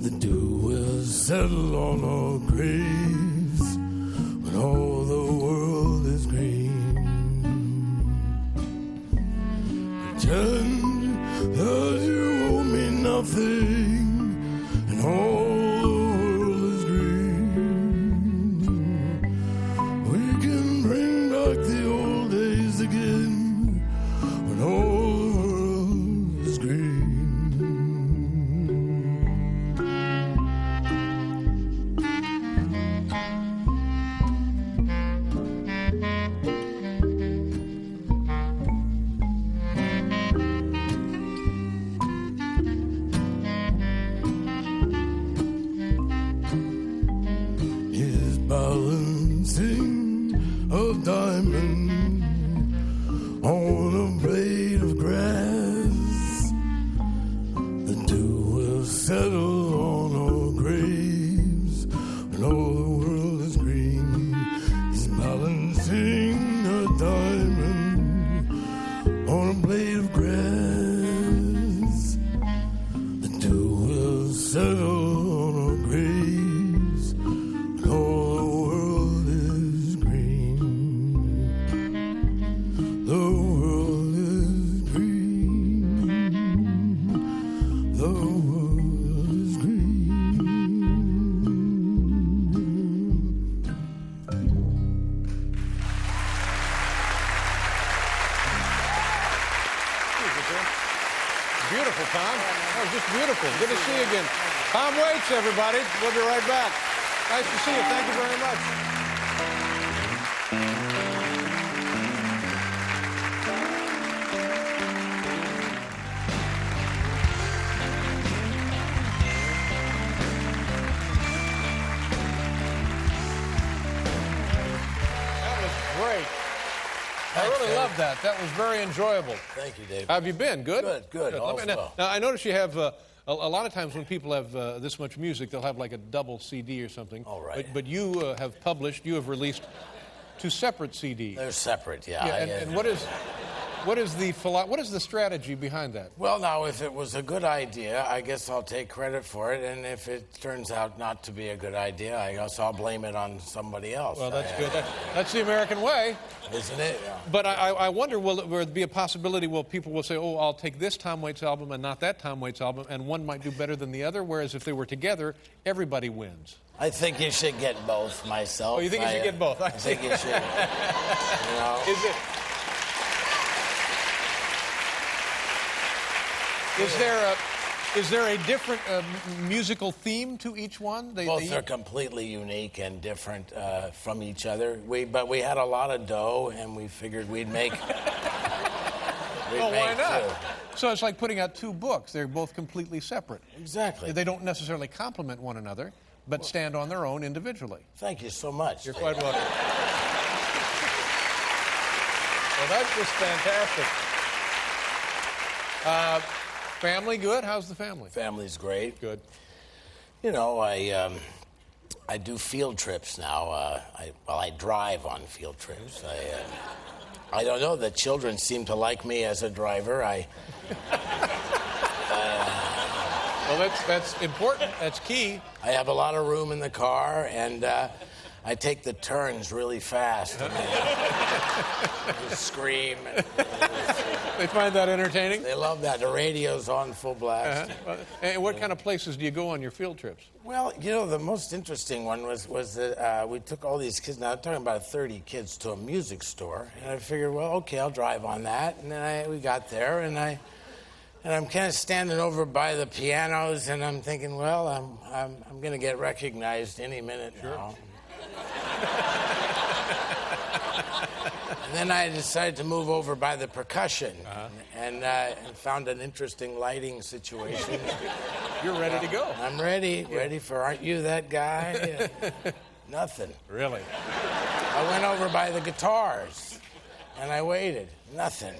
The dew will settle on our graves when all the world is green. Pretend that you owe me nothing, and all the world is green. We can bring back the old days again, when all the world is green. Is balancing a diamond on a blade of grass. The dew will settle on our graves when all the world is green. He's balancing a diamond on a blade of grass. The dew will settle on our graves when all the world is green. The world is green. The world is green. Beautiful, Tom. That was just beautiful. Good to see you again. Tom Waits, everybody. We'll be right back. Nice to see you. Thank you very much. That was great. I really loved that. That was very enjoyable. Thank you, Dave. How have you been? Good? Good. All's Let me- well. Now, I notice you have, a lot of times when people have this much music, they'll have like a double CD or something. All right. But you have published, you have released 2 separate CDs. They're separate, yeah. Yeah, and what is the strategy behind that? Well, now, if it was a good idea, I guess I'll take credit for it. And if it turns out not to be a good idea, I guess I'll blame it on somebody else. Well, that's good. That's the American way. Isn't it? Yeah. But I wonder, will there be a possibility where people will say, oh, I'll take this Tom Waits album and not that Tom Waits album, and one might do better than the other, whereas if they were together, everybody wins. I think you should get both myself. Oh, you think you should get both? I think you should. You know. Is there a different musical theme to each one? Both are completely unique and different from each other. But we had a lot of dough, and we figured we'd make. Why not? So it's like putting out 2 books. They're both completely separate. Exactly. They don't necessarily complement one another, but stand on their own individually. Thank you so much. You're quite welcome. Well, that's just fantastic. Family good? How's the family? Family's great. Good. You know, I do field trips now. I drive on field trips. I don't know. The children seem to like me as a driver. Well, that's important. That's key. I have a lot of room in the car, and I take the turns really fast. And they scream. And They find that entertaining? they love that. The radio's on full blast. And what kind of places do you go on your field trips? Well, you know, the most interesting one was that we took all these kids, now I'm talking about 30 kids, to a music store. And I figured, well, okay, I'll drive on that. And then we got there, and I'm kind of standing over by the pianos, and I'm thinking, well, I'm going to get recognized any minute now. And then I decided to move over by the percussion and found an interesting lighting situation. You're ready to go. I'm ready for Aren't You That Guy? Nothing. Really? I went over by the guitars, and I waited. Nothing.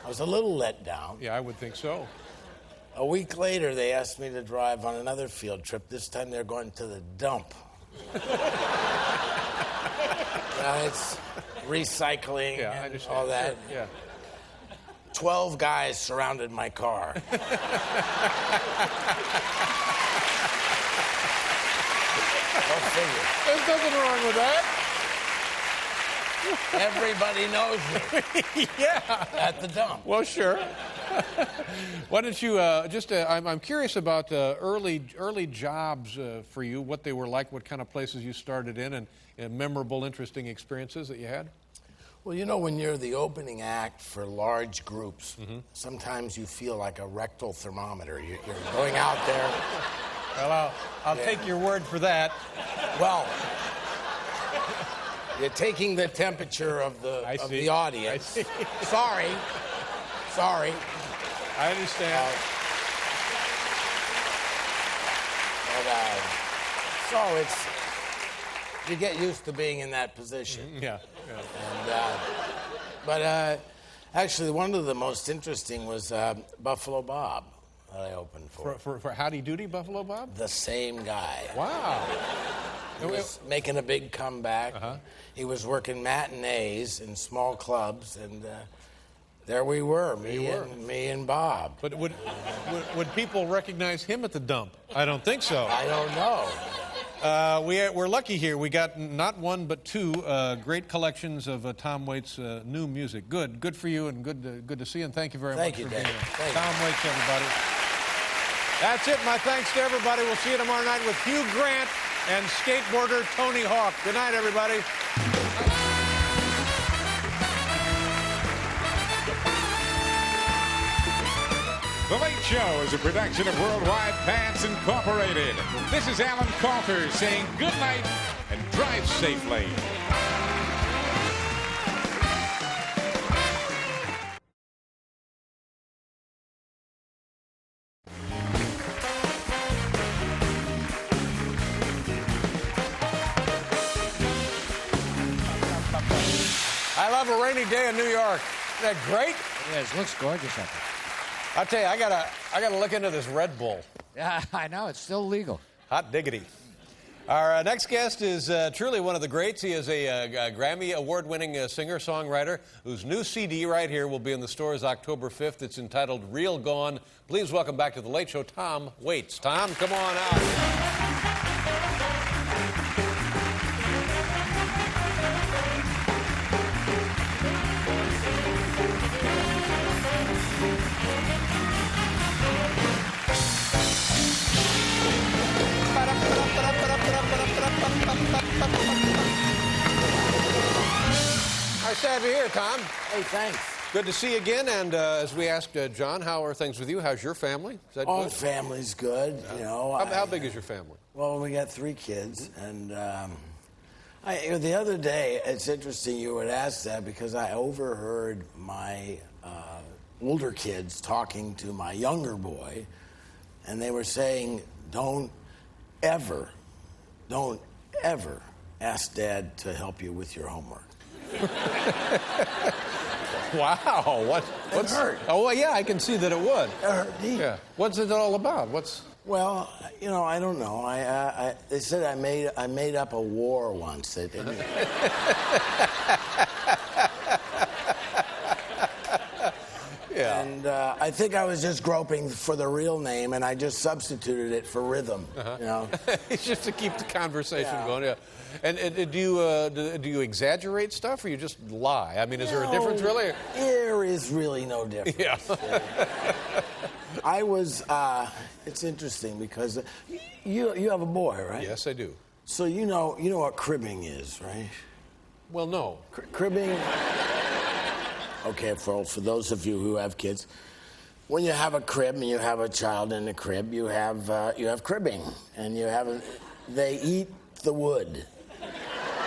I was a little let down. Yeah, I would think so. A week later, they asked me to drive on another field trip. This time, they're going to the dump. It's recycling Yeah, I and understand. all that. Sure, yeah. 12 guys surrounded my car. Go figure. There's nothing wrong with that. Everybody knows me. Yeah. At the dump. Well, sure. Why don't you I'm curious about early jobs for you, what they were like, what kind of places you started in, and memorable, interesting experiences that you had? Well, you know, when you're the opening act for large groups, sometimes you feel like a rectal thermometer. You're going out there. Well, I'll take your word for that. Well, you're taking the temperature of the audience. Sorry. I understand. So you get used to being in that position. Yeah. But actually, one of the most interesting was Buffalo Bob that I opened for. For Howdy Doody, Buffalo Bob? The same guy. Wow. He was making a big comeback. He was working matinees in small clubs, and there we were, me and Bob. But would people recognize him at the dump? I don't think so. I don't know. We're lucky here. We got not one but two great collections of Tom Waits' new music. Good for you, and good to see you. And thank you very much for being here. Thank you. Tom Waits, everybody. That's it. My thanks to everybody. We'll see you tomorrow night with Hugh Grant and skateboarder Tony Hawk. Good night, everybody. The Late Show is a production of Worldwide Pants Incorporated. This is Alan Coulter saying good night and drive safely. I love a rainy day in New York. Isn't that great? It is. Looks gorgeous up there. I'll tell you, I gotta look into this Red Bull. Yeah, I know. It's still legal. Hot diggity. Our next guest is truly one of the greats. He is a Grammy Award-winning singer-songwriter whose new CD right here will be in the stores October 5th. It's entitled Real Gone. Please welcome back to The Late Show, Tom Waits. Tom, come on out. Nice to have you here, Tom. Hey, thanks. Good to see you again. And as we asked John, how are things with you? How's your family? Is that good? Family's good. You know. How big is your family? Well, we got 3 kids, and the other day, it's interesting you would ask that because I overheard my older kids talking to my younger boy, and they were saying, don't ever ask Dad to help you with your homework. Wow. What's hurt? Oh, well, yeah, I can see that it would. It hurt deep. Yeah. What's it all about? Well, you know, I don't know. They said I made up a war once. They didn't. Yeah. And I think I was just groping for the real name, and I just substituted it for rhythm. You know, It's just to keep the conversation Yeah. going. Yeah. And do you exaggerate stuff, or you just lie? I mean, is there a difference, really? There is really no difference. Yeah. I was. It's interesting because you have a boy, right? Yes, I do. So you know what cribbing is, right? Well, no. Cribbing. Okay, for those of you who have kids, when you have a crib and you have a child in the crib, you have cribbing, and they eat the wood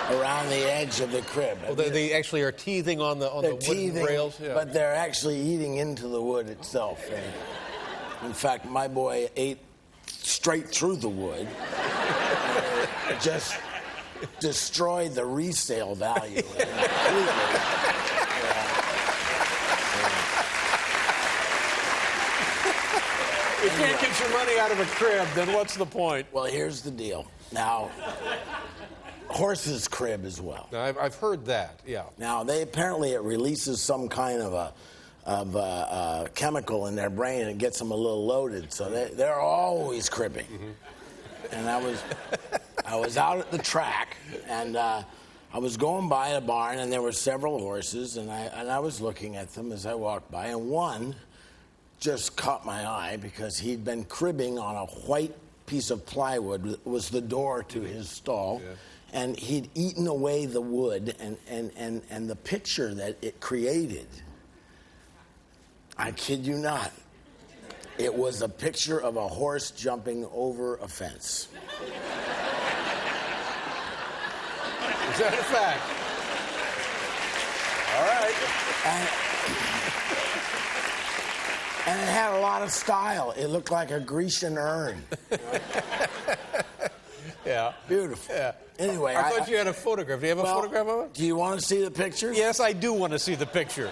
around the edge of the crib. Well, they actually are teething on the wooden teething, rails. Yeah. but they're actually eating into the wood itself. And in fact, my boy ate straight through the wood. It just destroyed the resale value. You can't get your money out of a crib, then what's the point? Well, here's the deal. Now, horses crib as well. Now, I've heard that, yeah. Now, apparently it releases some kind of a chemical in their brain and it gets them a little loaded, so they're always cribbing. Mm-hmm. And I was out at the track, and I was going by a barn, and there were several horses, and I was looking at them as I walked by, and one just caught my eye because he'd been cribbing on a white piece of plywood. It was the door to his stall. Yeah. And he'd eaten away the wood and the picture that it created. I kid you not. It was a picture of a horse jumping over a fence. Is that a fact? All right. And it had a lot of style. It looked like a Grecian urn. Yeah. Beautiful. Yeah. Anyway, I thought you had a photograph. Do you have a photograph of it? Do you want to see the picture? Yes, I do want to see the picture.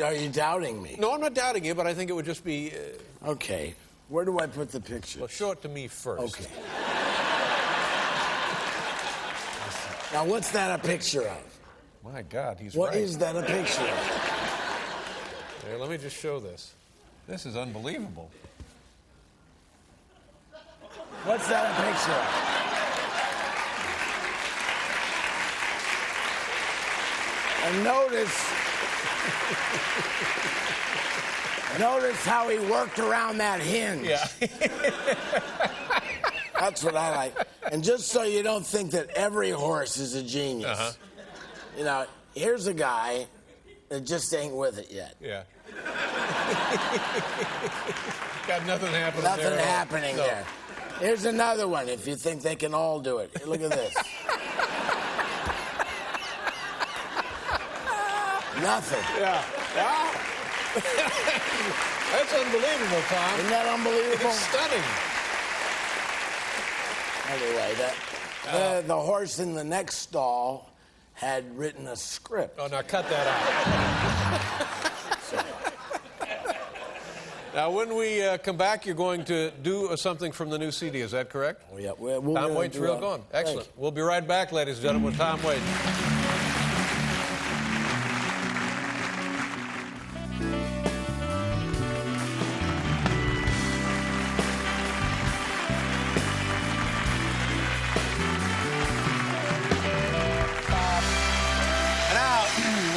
Are you doubting me? No, I'm not doubting you, but I think it would just be... Okay. Where do I put the picture? Well, show it to me first. Okay. Now, what's that a picture of? My God, he's What right. is that a picture of? Here, let me just show this. This is unbelievable. What's that a picture of? And notice how he worked around that hinge. Yeah. That's what I like. And just so you don't think that every horse is a genius, you know, here's a guy that just ain't with it yet. Yeah. Got nothing happening Nothing there. happening there. Here's another one if you think they can all do it. Look at this. Nothing. Yeah. Yeah. That's unbelievable, Tom. Isn't that unbelievable? It's stunning. Anyway, the horse in the next stall had written a script. Oh, now cut that out. Now, when we come back, you're going to do something from the new CD. Is that correct? Oh, yeah. Tom Waits, Real Gone. Excellent. We'll be right back, ladies and gentlemen, with Tom Waits.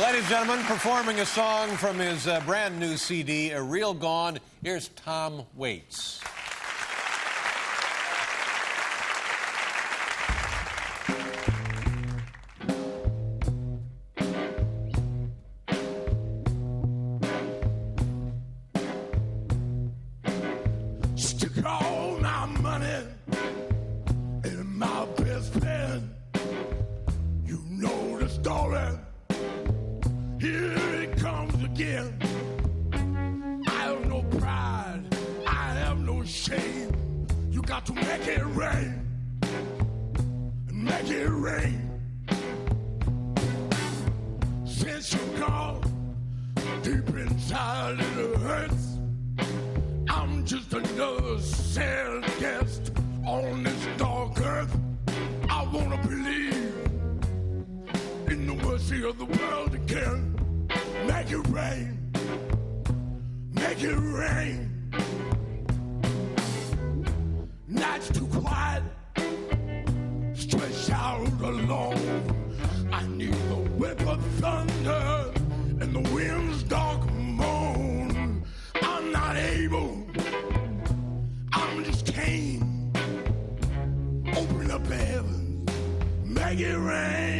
Ladies and gentlemen, performing a song from his brand new CD, Real Gone, here's Tom Waits. Stick all my money in my best pen. You know the story. Here it comes again. I have no pride, I have no shame. You got to make it rain, make it rain. Since you're gone, deep inside it hurts. I'm just another sad guest on this dark earth. I wanna believe in the mercy of the world again. Make it rain, make it rain. Nights too quiet, stretched out alone. I need the whip of thunder and the wind's dark moan. I'm not able, I'm just Cain. Open up the heavens, make it rain.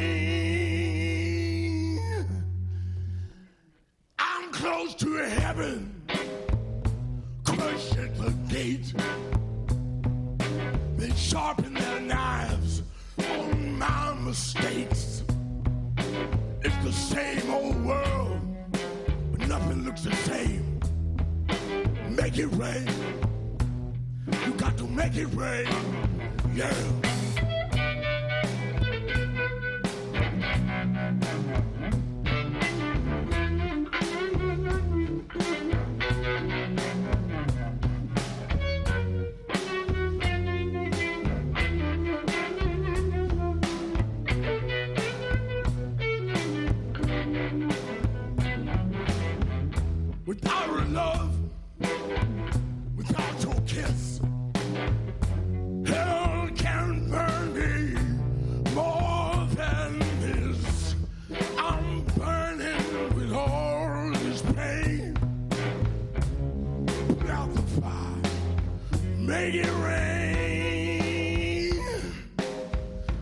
I'm close to heaven, crush at the gate. They sharpen their knives on my mistakes. It's the same old world, but nothing looks the same. Make it rain. You got to make it rain. Yeah. Without her love, without your kiss, hell can burn me more than this. I'm burning with all this pain. Put out the fire, make it rain.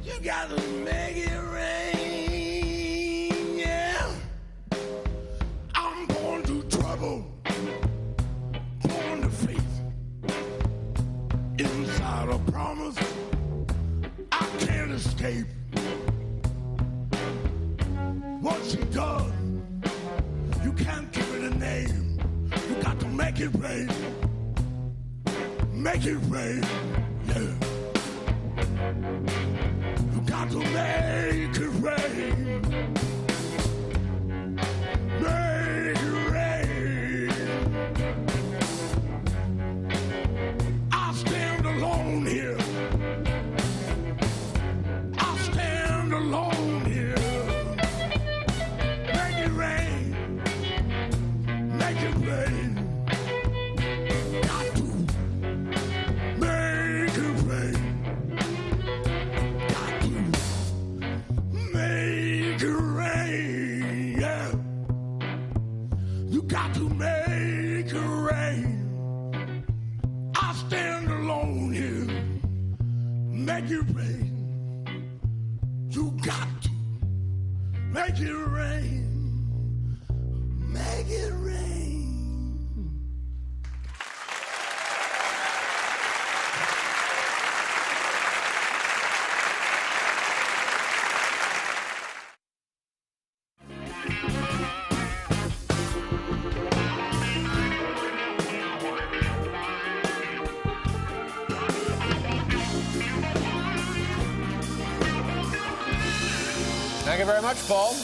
You gotta make it rain, yeah. I'm born to trouble, born to faith. Inside a promise I can't escape. What she done, you can't give it a name. You got to make it rain. Make it rain, yeah. You got to make it rain. Make it rain. I stand alone here. I stand alone here. Make it rain. Make it rain. Got to make it rain. Got to make it rain. Yeah. You got to make it rain. I stand alone here. Make it rain. You got to make it rain. Make it rain. Thank you very much, Paul.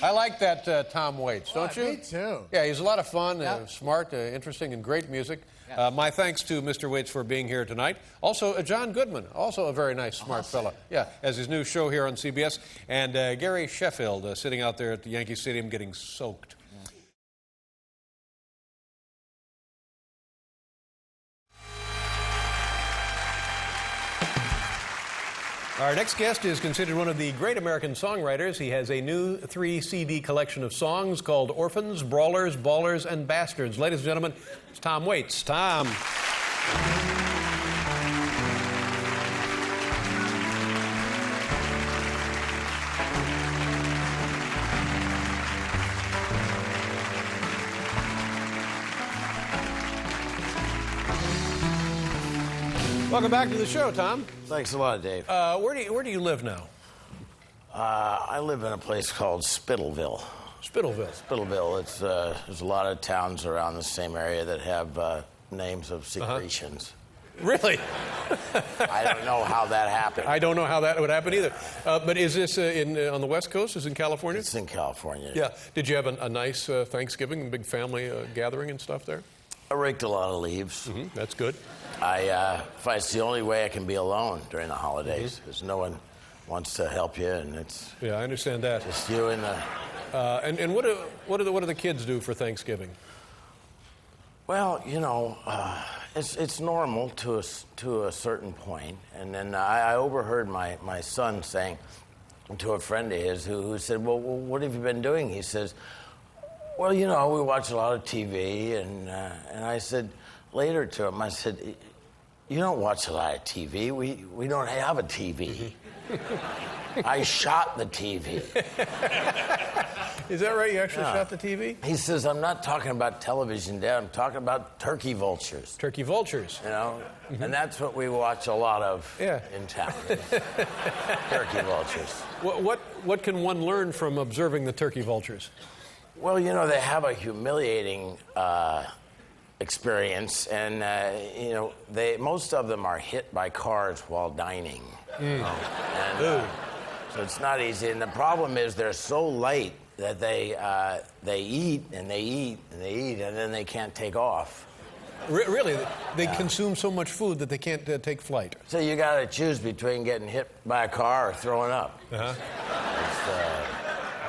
I like that Tom Waits, don't you? Me too. Yeah, he's a lot of fun, smart, interesting, and great music. Yeah. My thanks to Mr. Waits for being here tonight. Also, John Goodman, also a very nice, smart fella. Yeah, as his new show here on CBS. And Gary Sheffield sitting out there at the Yankee Stadium getting soaked. Our next guest is considered one of the great American songwriters. He has a new 3-CD collection of songs called Orphans, Brawlers, Ballers, and Bastards. Ladies and gentlemen, it's Tom Waits. Tom. Welcome back to the show, Tom. Thanks a lot, Dave. Where do you live now? I live in a place called Spittleville. Spittleville. Spittleville. It's there's a lot of towns around the same area that have names of secretions. Really? I don't know how that happened. I don't know how that would happen either. But is this on the West Coast? Is it in California? It's in California. Yeah. Did you have a nice Thanksgiving, big family gathering and stuff there? I raked a lot of leaves. Mm-hmm. That's good. It's the only way I can be alone during the holidays, because no one wants to help you, and it's Yeah, I understand that. just you and the. And what do the kids do for Thanksgiving? Well, you know, it's normal to a certain point. And then I overheard my son saying to a friend of his who said, well, what have you been doing? He says, well, you know, we watch a lot of TV. And I said later to him, I said, you don't watch a lot of TV. We don't have a TV. I shot the TV. Is that right? You actually shot the TV? He says, I'm not talking about television, Dad. I'm talking about turkey vultures. Turkey vultures. You know? And that's what we watch a lot of in town. Turkey vultures. What can one learn from observing the turkey vultures? Well, you know, they have a humiliating experience, and you know, most of them are hit by cars while dining. You know? And, so it's not easy, and the problem is they're so light that they eat and they eat and they eat, and then they can't take off. Really? They consume so much food that they can't take flight. So you got to choose between getting hit by a car or throwing up.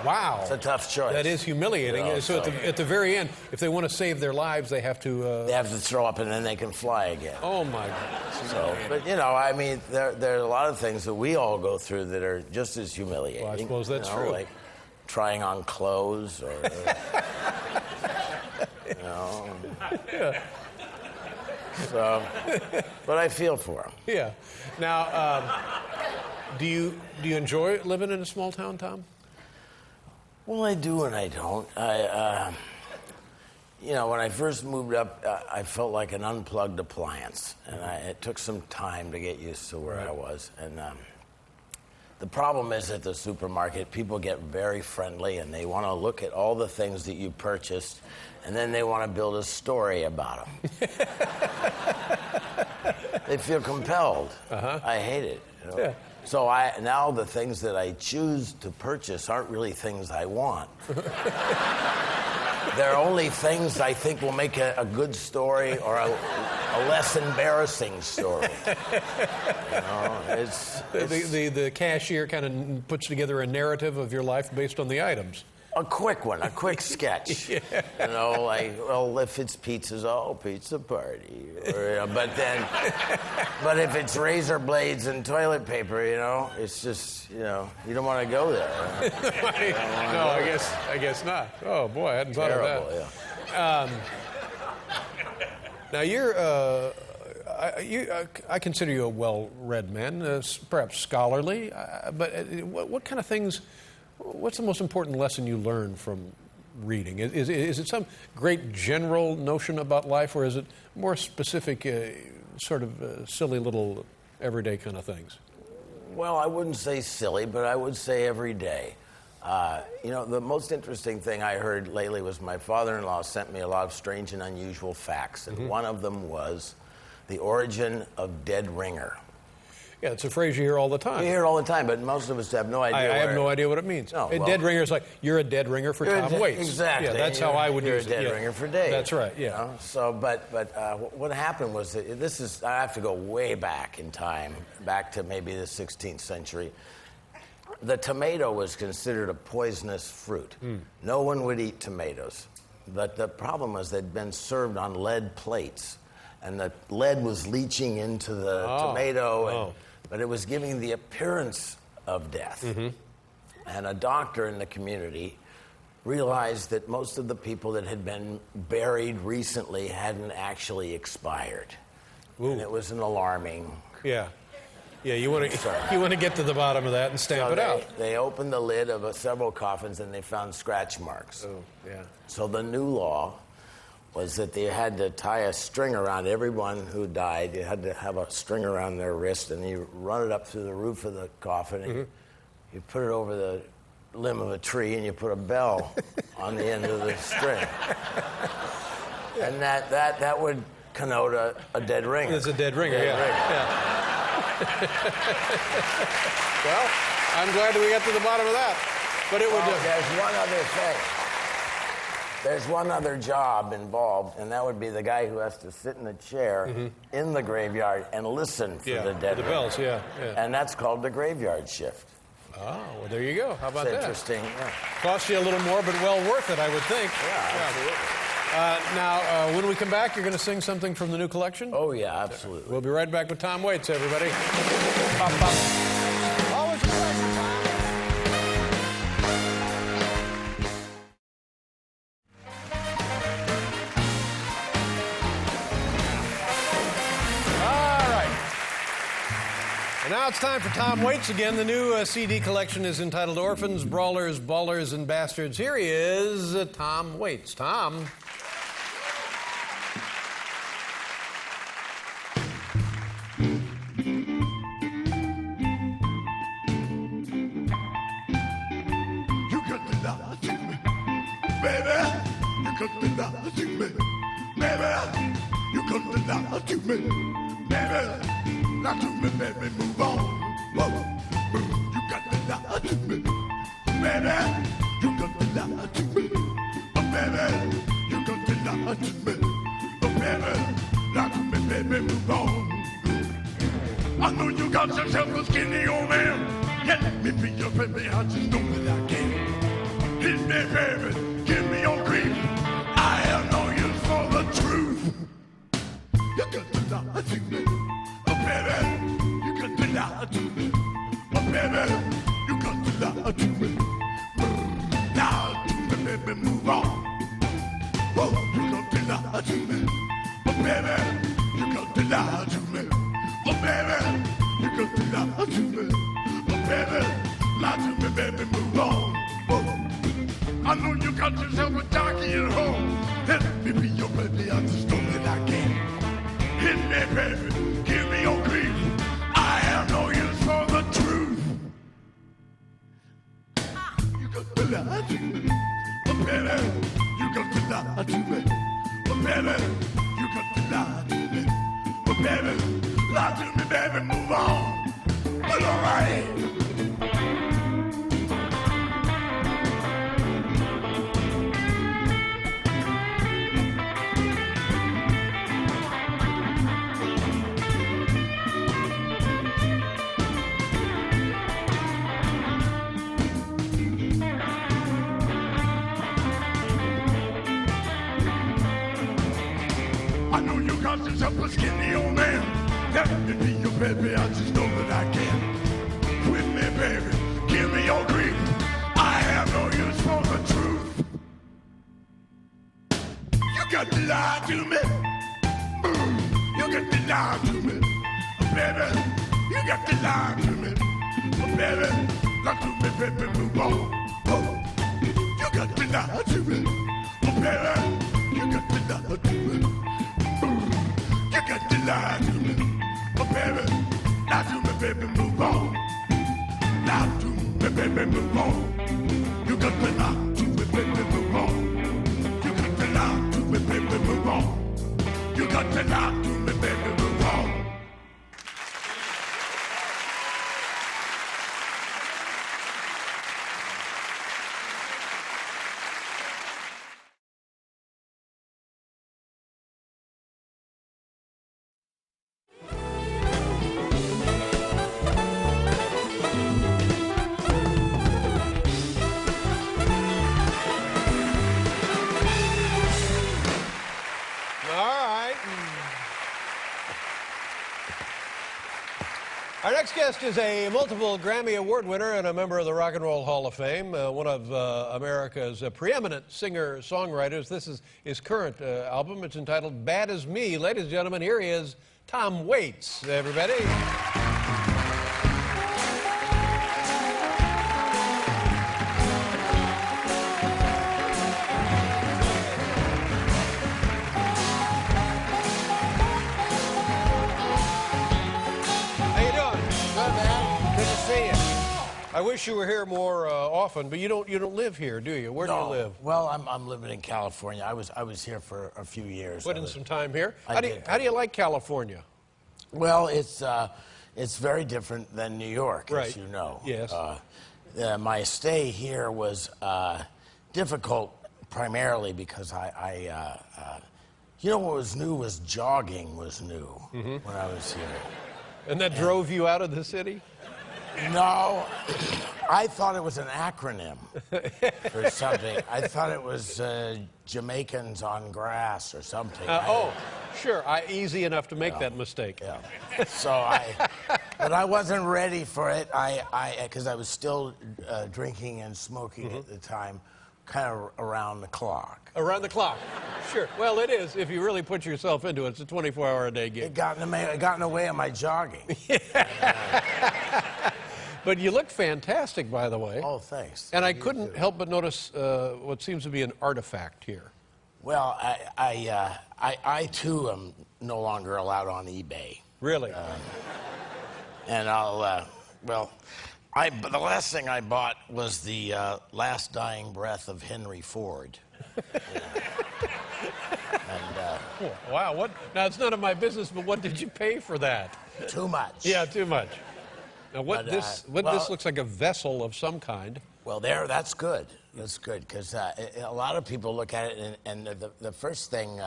Wow. It's a tough choice. That is humiliating. You know, so at the very end, if they want to save their lives, they have to... They have to throw up and then they can fly again. Oh, my God. So, but, you know, I mean, there are a lot of things that we all go through that are just as humiliating. Well, I suppose that's true. Like trying on clothes or... you know... Yeah. So, but I feel for them. Yeah. Now, do you enjoy living in a small town, Tom? Well, I do and I don't. You know, when I first moved up, I felt like an unplugged appliance, and it took some time to get used to where I was. And the problem is at the supermarket, people get very friendly, and they want to look at all the things that you purchased, and then they want to build a story about them. They feel compelled. I hate it. You know? Yeah. So now the things that I choose to purchase aren't really things I want. They're only things I think will make a good story or a less embarrassing story. You know, it's the cashier kind of puts together a narrative of your life based on the items. a quick one, a quick sketch. You know, like, well, if it's pizzas, oh, pizza party. Or, you know, but if it's razor blades and toilet paper, you know, it's just, you know, you don't want to go there. No, I guess not. Oh boy, I hadn't thought of that. Yeah. Now you're, I consider you a well-read man, perhaps scholarly. But what kind of things? What's the most important lesson you learn from reading? Is it some great general notion about life, or is it more specific, sort of silly little everyday kind of things? Well, I wouldn't say silly, but I would say every day. You know, the most interesting thing I heard lately was my father-in-law sent me a lot of strange and unusual facts, and one of them was the origin of dead ringer. Yeah, it's a phrase you hear all the time. You hear it all the time, but most of us have no idea. I have no idea what it means. No, a dead ringer is like, you're a dead ringer for Tom Waits. Exactly. Yeah, that's how I would use it. You're a dead ringer for Dave. That's right, yeah. You know? So, but what happened was that this is, I have to go way back in time, back to maybe the 16th century. The tomato was considered a poisonous fruit. No one would eat tomatoes. But the problem was they'd been served on lead plates, and the lead was leaching into the tomato, but it was giving the appearance of death. And a doctor in the community realized that most of the people that had been buried recently hadn't actually expired. And it was an alarming... Yeah, you want to get to the bottom of that and stamp it out. They opened the lid of several coffins and they found scratch marks. So the new law was that they had to tie a string around everyone who died. You had to have a string around their wrist, and you run it up through the roof of the coffin, and you put it over the limb of a tree, and you put a bell on the end of the string. And that would connote a dead ringer. It's a dead ringer, yeah. Well, I'm glad that we got to the bottom of that. But it would. There's one other thing. There's one other job involved, and that would be the guy who has to sit in a chair in the graveyard and listen for the dead ringer. bells, yeah. And that's called the graveyard shift. Oh, well, there you go. How about that? Interesting. Yeah. Cost you a little more, but well worth it, I would think. Yeah, absolutely. Now, when we come back, you're going to sing something from the new collection? Oh, yeah, absolutely. We'll be right back with Tom Waits, everybody. Pop, pop. Always a pleasure, Tom. All right. And now it's time for Tom Waits again. The new CD collection is entitled Orphans, Brawlers, Ballers, and Bastards. Here he is, Tom Waits. Tom. You got to lie to me, baby. You got to lie to me, baby. You got to lie to me, baby. Lie to me, baby. Move on. Whoa. You got to lie to me, baby. You got to lie to me, oh, baby. You got to lie to me, oh, baby. Lie to me, baby. Move on. I know you got yourself a skinny old man. Yeah, let me be your baby. I just know that I can. Hit me, baby. Give me your grief. I have no use for the truth. You got to lie to me, oh, baby. You got to lie to me, oh, baby. You got to lie to me. Lie to me, baby. Move on. Whoa, you got to lie to me, oh, baby. You got to lie to me. Oh, baby, you got to lie to me. Oh, baby, lie to me, baby, move on. Oh, I know you got yourself a darkie at home. Let me be your baby, I just know that I can. Hit me, baby, give me your grief. I have no use for the truth. You got to lie to me. Oh, baby, you got to lie to me. Oh, baby, you got to lie to me. Oh, baby, lie to me, baby, move on. But all right. I know you got yourself a skinny old man. Let me be your baby, I just know that I can. With me, baby, give me your grief. I have no use for the truth. You got to lie to me. You got to lie to me. Baby, you got to lie to me. Baby, lie to me, baby, move on. You got to lie to me. Baby, you got to lie to me. You got to lie to me, oh baby, lie to me, baby, move on. Lie to me, baby, move on. You got to lie to me, baby, move on. You got to lie to me, baby, move on. You got to lie to me, baby, move on. Our next guest is a multiple Grammy Award winner and a member of the Rock and Roll Hall of Fame, one of America's preeminent singer-songwriters. This is his current album. It's entitled Bad As Me. Ladies and gentlemen, here he is, Tom Waits, everybody. I wish you were here more often, but you don't live here, do you? Where do you live? Well, I'm living in California. I was here for a few years. Put in some time here. I How did. do you like California? Well, it's very different than New York, Right. as you know. Yes. My stay here was difficult primarily because you know what was new was jogging was new when I was here. And that drove you out of the city? No, I thought it was an acronym for something. I thought it was Jamaicans on grass or something. Oh, sure. Easy enough to make that mistake. Yeah. So but I wasn't ready for it. Because I was still drinking and smoking at the time, kind of around the clock. Around the clock. Sure. Well, it is. If you really put yourself into it, it's a 24-hour-a-day gig. It got in the way of my jogging. But you look fantastic, by the way. Oh, thanks. And I couldn't help but notice what seems to be an artifact here. Well, I too am no longer allowed on eBay. Really? And but the last thing I bought was the last dying breath of Henry Ford. Wow. What? Now, it's none of my business, but what did you pay for that? Too much. Yeah, too much. Now, this looks like a vessel of some kind. Well, that's good. That's good, because a lot of people look at it, and the first thing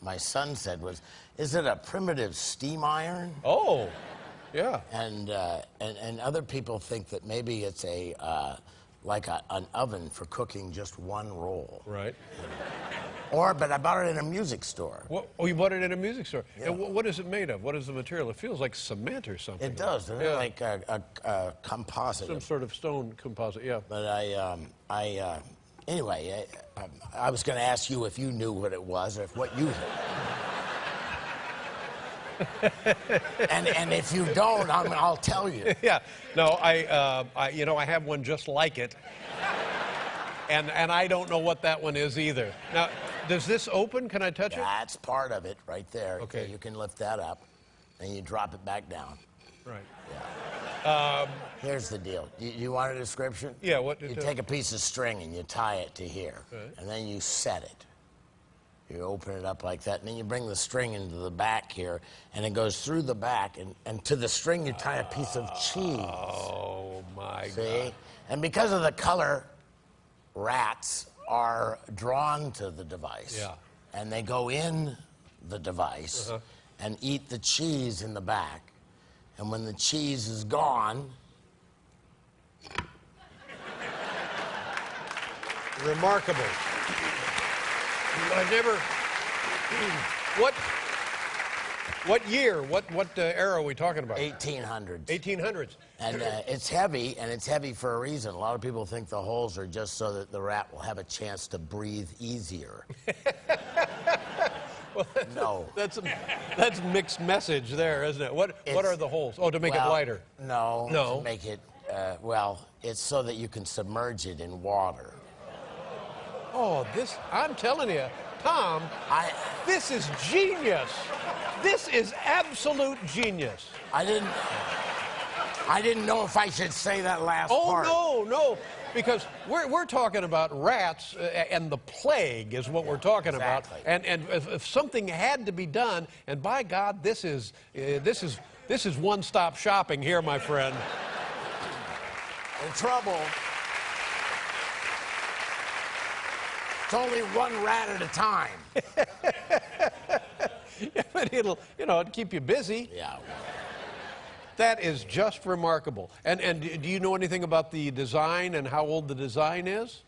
my son said was, "Is it a primitive steam iron?" Oh, yeah. And other people think that maybe it's like an oven for cooking just one roll. Right. But I bought it in a music store. Oh, you bought it in a music store. Yeah. And what is it made of? What is the material? It feels like cement or something. It does, doesn't it? Like a composite. Some sort of stone composite, yeah. But anyway, I was going to ask you if you knew what it was, or if what you and if you don't, I'll tell you. Yeah. No, I have one just like it. And I don't know what that one is either. Now, does this open? Can I touch it? That's part of it right there. Okay. You can lift that up, and you drop it back down. Right. Yeah. Here's the deal. You want a description? Yeah, what? You take a piece of string and you tie it to here, right, and then you set it. You open it up like that, and then you bring the string into the back here, and it goes through the back, and to the string you tie a piece of cheese. Oh, my See? God. And because of the color, rats are drawn to the device. Yeah. And they go in the device and eat the cheese in the back. And when the cheese is gone... Remarkable. I've never... What year? What era are we talking about? 1800s. 1800s. And it's heavy, and it's heavy for a reason. A lot of people think the holes are just so that the rat will have a chance to breathe easier. Well, no. That's mixed message there, isn't it? What are the holes? Oh, to make it lighter. No. No. To make it, it's so that you can submerge it in water. Oh, I'm telling you, Tom, this is genius. This is absolute genius. I didn't know if I should say that last part. Oh, no, because we're talking about rats and the plague is what we're talking about. And if something had to be done, and by God, this is one-stop shopping here, my friend. In trouble. It's only one rat at a time. Yeah, but it'll keep you busy. Yeah. That is just remarkable. And do you know anything about the design and how old the design is?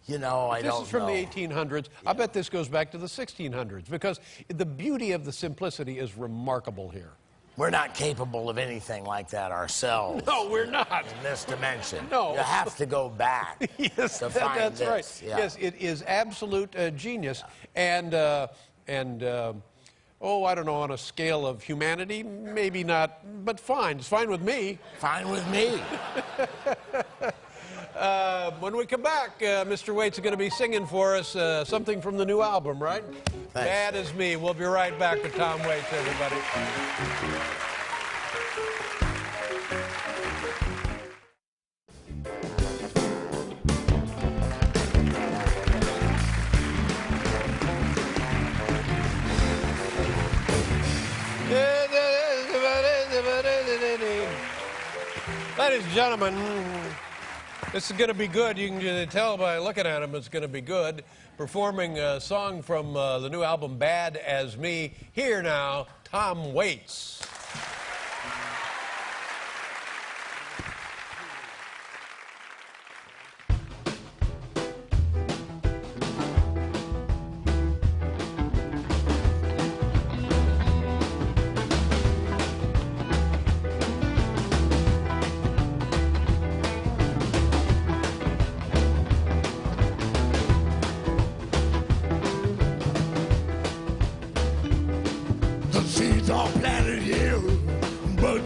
I don't know. This is from the 1800s. Yeah. I bet this goes back to the 1600s because the beauty of the simplicity is remarkable here. We're not capable of anything like that ourselves. No, we're not. In this dimension. No. You have to go back yes, to find that's this. right. Yeah. Yes, it is absolute genius. Yeah. I don't know, on a scale of humanity, maybe not, but fine. It's fine with me. Fine with me. When we come back, Mr. Waits is going to be singing for us something from the new album, right? Thanks. That is me. We'll be right back with Tom Waits, everybody. Ladies and gentlemen, this is going to be good. You can tell by looking at him it's going to be good. Performing a song from the new album, Bad As Me. Here now, Tom Waits.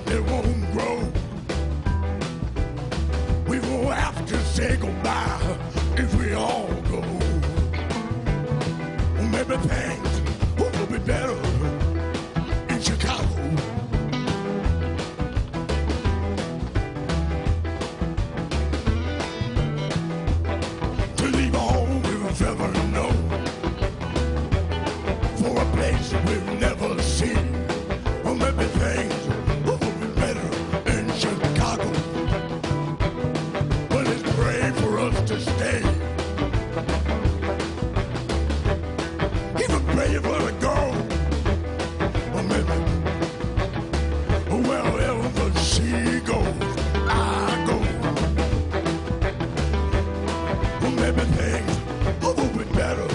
it won't grow. We will have to say goodbye if we all go. Maybe things will be better in Chicago. To leave all we've ever known for a place we've never seen. Maybe things will be better in Chicago. But it's brave for us to stay. Even braver to go. Maybe wherever the sea goes, I go. Maybe things will be better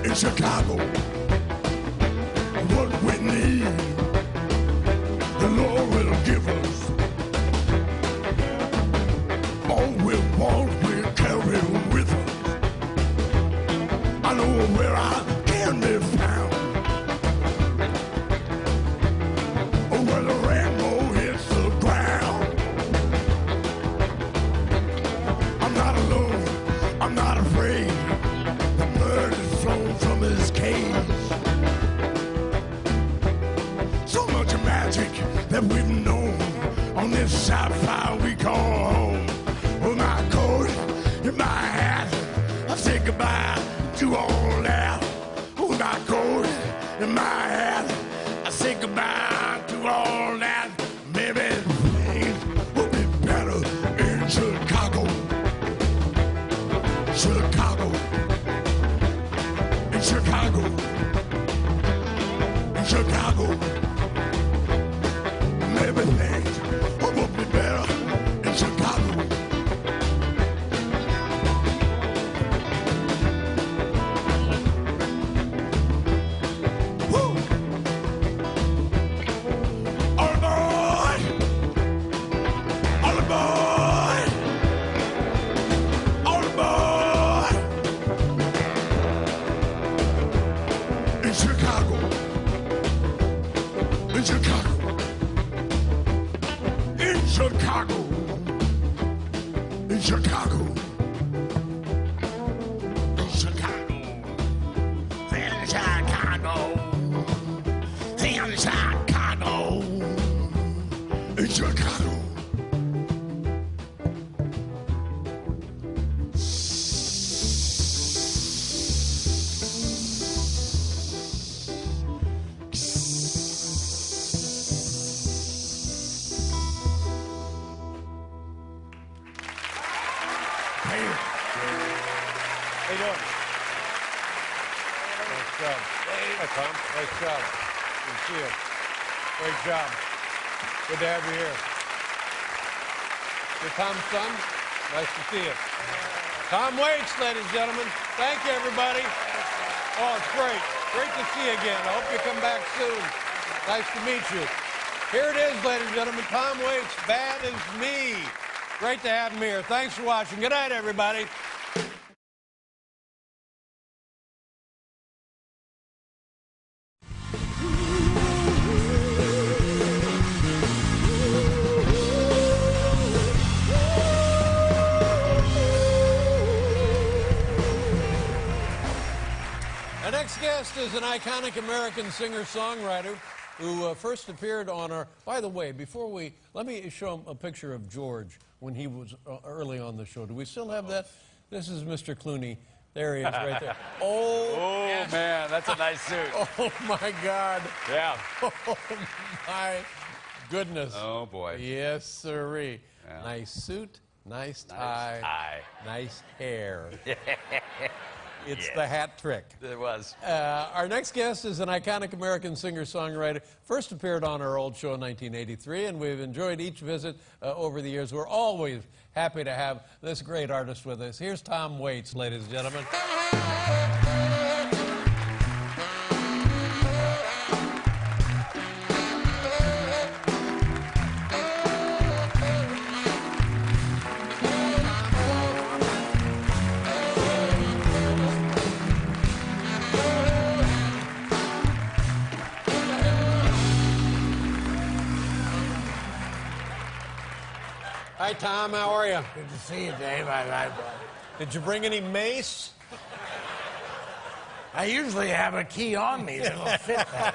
in Chicago. What we need, the Lord will give us. All we want, we'll carry with us. I know where I can be found. Where the rainbow hits the ground. I'm not alone, I'm not afraid. The bird has flown from his cage. So much magic that we've known on this sci-fi we call home. With my coat and my hat, I say goodbye to all that. With my coat and my hat, I say goodbye to all that. Maybe things will be better in Chicago. Chicago. In Chicago. In Chicago. Maybe things will be better in Chicago. Woo! All aboard! All aboard! All aboard! In Chicago. In Chicago. In Chicago. In Chicago. In Chicago. In Chicago. In Chicago. In Chicago. How you doing? Nice job. Hi, Tom. Nice job. Good to see you. Great job. Good to have you here. You're Tom's son? Nice to see you. Tom Waits, ladies and gentlemen. Thank you, everybody. Oh, it's great. Great to see you again. I hope you come back soon. Nice to meet you. Here it is, ladies and gentlemen. Tom Waits, Bad As Me. Great to have him here. Thanks for watching. Good night, everybody. Our next guest is an iconic American singer-songwriter who first appeared on our... By the way, let me show a picture of George when he was early on the show. Do we still have that? This is Mr. Clooney. There he is right there. Oh, yes. Man, that's a nice suit. Oh, my God. Yeah. Oh, my goodness. Oh, boy. Yes, sirree. Yeah. Nice suit, nice tie, nice hair. It's the hat trick. It was. Our next guest is an iconic American singer-songwriter. First appeared on our old show in 1983, and we've enjoyed each visit over the years. We're always happy to have this great artist with us. Here's Tom Waits, ladies and gentlemen. Hi, Tom. How are you? Good to see you, Dave. Did you bring any mace? I usually have a key on me that'll fit that.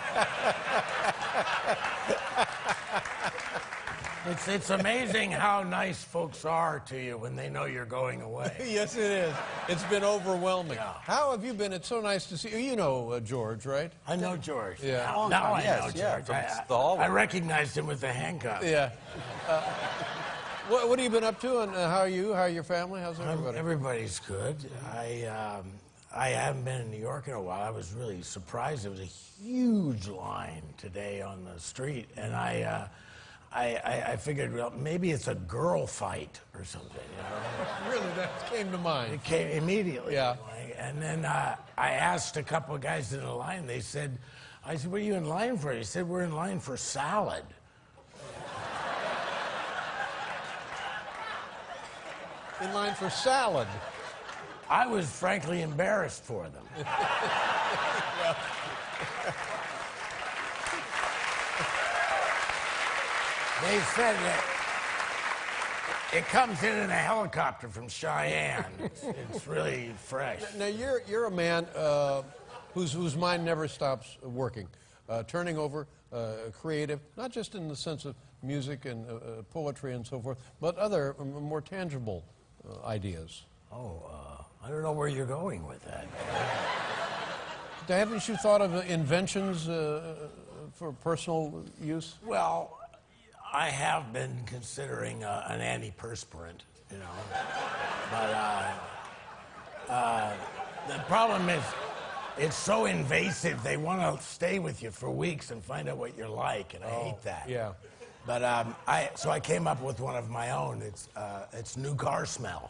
It's amazing how nice folks are to you when they know you're going away. Yes, it is. It's been overwhelming. Yeah. How have you been? It's so nice to see you. You know George, right? I know George. Yeah. Now I know yeah, George. from I, the hallway. I recognized him with the handcuff. Yeah. What have you been up to, and how are you? How are your family? How's everybody? Everybody's good. I haven't been in New York in a while. I was really surprised. There was a huge line today on the street, and I figured, well, maybe it's a girl fight or something. You know? Really, that came to mind. It came immediately. Yeah. And then I asked a couple of guys in the line. They said, I said, what are you in line for? He said, we're in line for salad. In line for salad. I was frankly embarrassed for them. They said that it comes in a helicopter from Cheyenne. It's really fresh. Now you're a man whose mind never stops working, turning over, creative, not just in the sense of music and poetry and so forth, but other more tangible ideas. I don't know where you're going with that. Haven't you thought of inventions for personal use? Well, I have been considering an antiperspirant, you know. But the problem is, it's so invasive. They want to stay with you for weeks and find out what you're like, and I hate that. Yeah. But so I came up with one of my own. It's new car smell.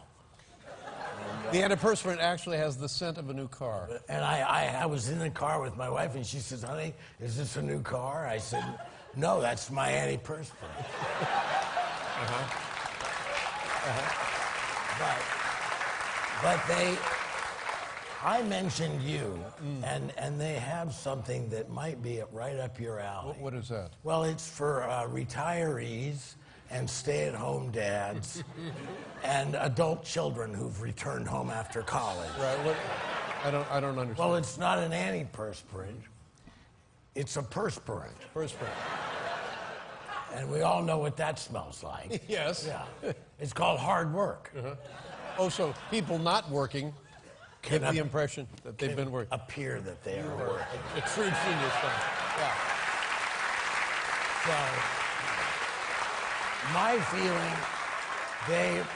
The antiperspirant actually has the scent of a new car. And I was in the car with my wife, and she says, honey, is this a new car? I said, no, that's my antiperspirant. But I mentioned you, and they have something that might be right up your alley. What is that? Well, it's for retirees and stay-at-home dads and adult children who've returned home after college. Right. What? I don't understand. Well, it's not an antiperspirant. It's a perspirant. Perspirant. And we all know what that smells like. Yes. Yeah. It's called hard work. Oh, so people not working give the impression that they've been working. Appear that they are working. A true genius thing. Yeah. So, my feeling, Dave,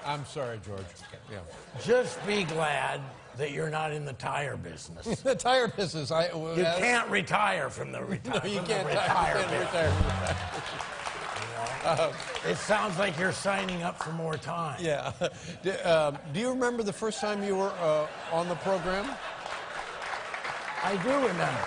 I'm sorry, George. Yeah. just be glad that you're not in the tire business. The tire business. You can't retire from the No, retire. you from can't the retire business. retire. It sounds like you're signing up for more time. Yeah. Do you remember the first time you were on the program? I do remember.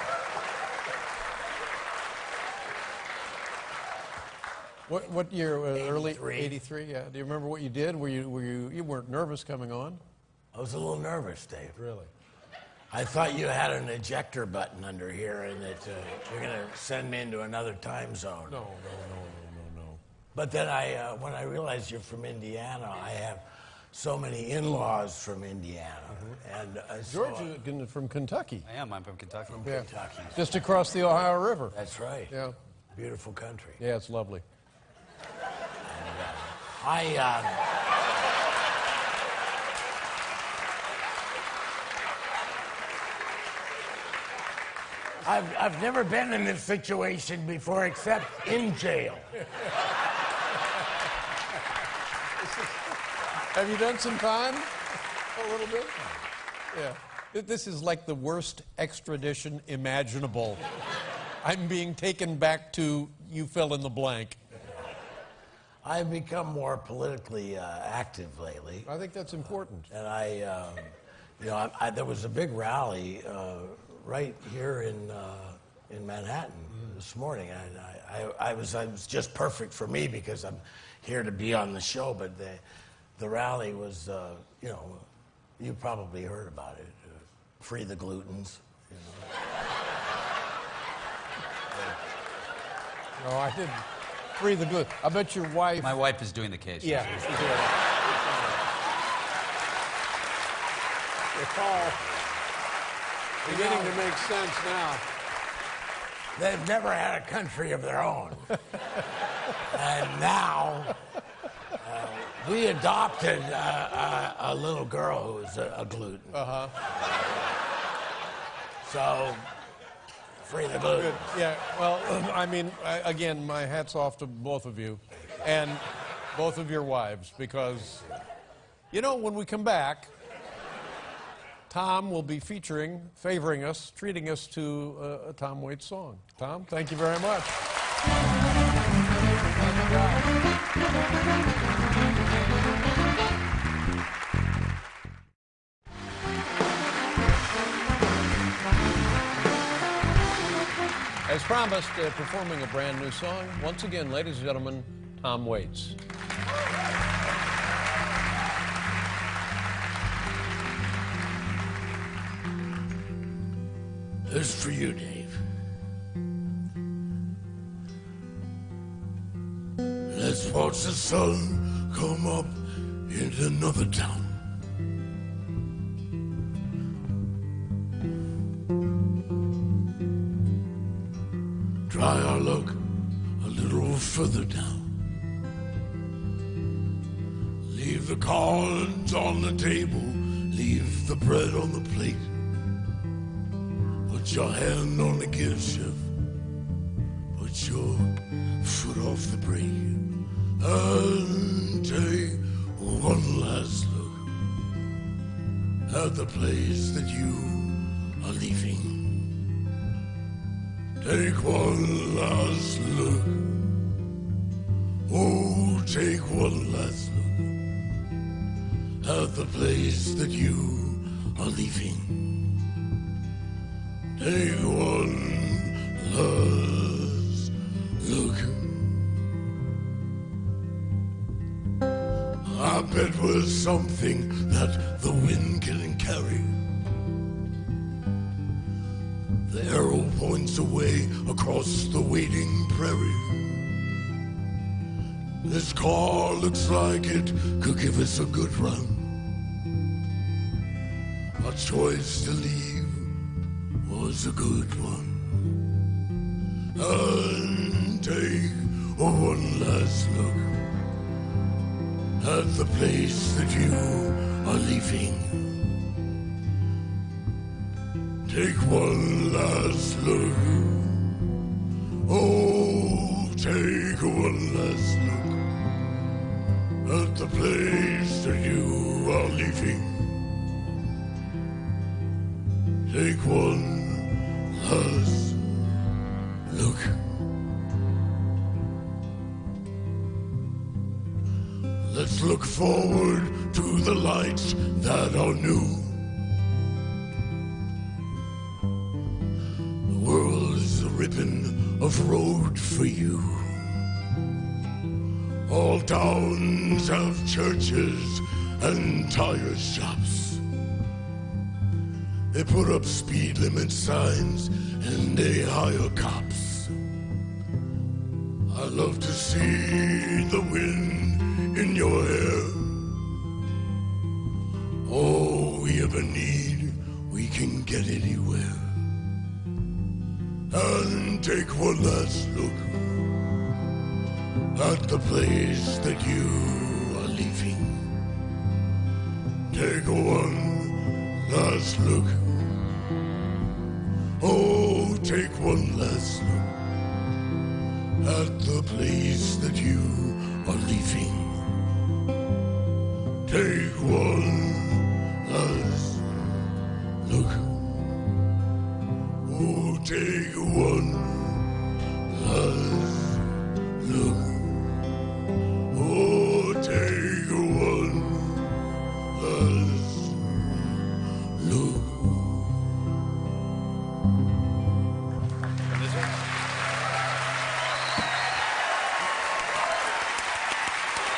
What year? Early 83. 83. Yeah. Do you remember what you did? You weren't nervous coming on? I was a little nervous, Dave. Really? I thought you had an ejector button under here and that you're going to send me into another time zone. No. But then when I realized you're from Indiana, I have so many in-laws from Indiana. And George is from Kentucky. I am. I'm from Kentucky. Yeah. Kentucky. Just across the Ohio River. That's right. Yeah. Beautiful country. Yeah, it's lovely. I've never been in this situation before except in jail. Have you done some time? A little bit? Yeah. This is like the worst extradition imaginable. I'm being taken back to you fill in the blank. I've become more politically active lately. I think that's important. And there was a big rally right here in Manhattan this morning. I was just perfect for me because I'm here to be on the show. But the rally was, you probably heard about it. Free the glutens. You know. No, I didn't. Free the glue. I bet your wife... My wife is doing the case. Yeah. She's doing it. It's all beginning to make sense now. They've never had a country of their own. And now, we adopted a little girl who was a gluten. Uh-huh. So, free the gluten. Good. Yeah, well, I mean, again, my hat's off to both of you and both of your wives because, you know, when we come back, Tom will be favoring us, treating us to a Tom Waits song. Tom, thank you very much. As promised, performing a brand new song, once again, ladies and gentlemen, Tom Waits. This is for you, Dave. Let's watch the sun come up in another town. Try our luck a little further down. Leave the cards on the table, leave the bread on the plate. Put your hand on the gear shift, put your foot off the brake, and take one last look at the place that you are leaving. Take one last look, oh, take one last look at the place that you are leaving. Take one last look. I bet we're something that the wind can carry. The arrow points away across the waiting prairie. This car looks like it could give us a good run. Our choice to leave was a good one. And take one last look at the place that you are leaving. Take one last look, oh, take one last look at the place that you are leaving. Take one last look. Let's look forward to the lights that are new. The world is a ribbon of road for you. All towns have churches and tire shops. They put up speed limit signs and they hire cops. I love to see the wind in your hair. All we ever need, we can get anywhere. And take one last look at the place that you are leaving. Take one last look. Oh, take one last look at the place that you are leaving. Take one last look. Oh, take one last look. Oh, take one last look.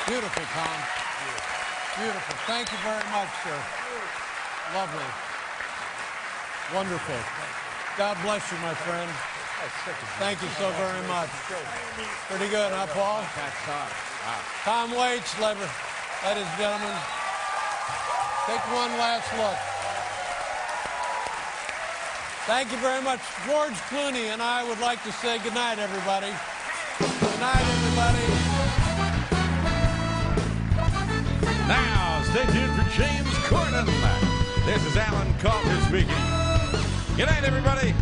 Beautiful, Tom. Beautiful. Thank you very much, sir. Lovely. Wonderful. God bless you, my friend. Thank you so very much. Pretty good, huh, Paul? Tom Waits, ladies and gentlemen. Take one last look. Thank you very much. George Clooney and I would like to say goodnight, everybody. Good night, everybody. Now, stay tuned for James Corden. This is Alan Coulter speaking. Good night, everybody.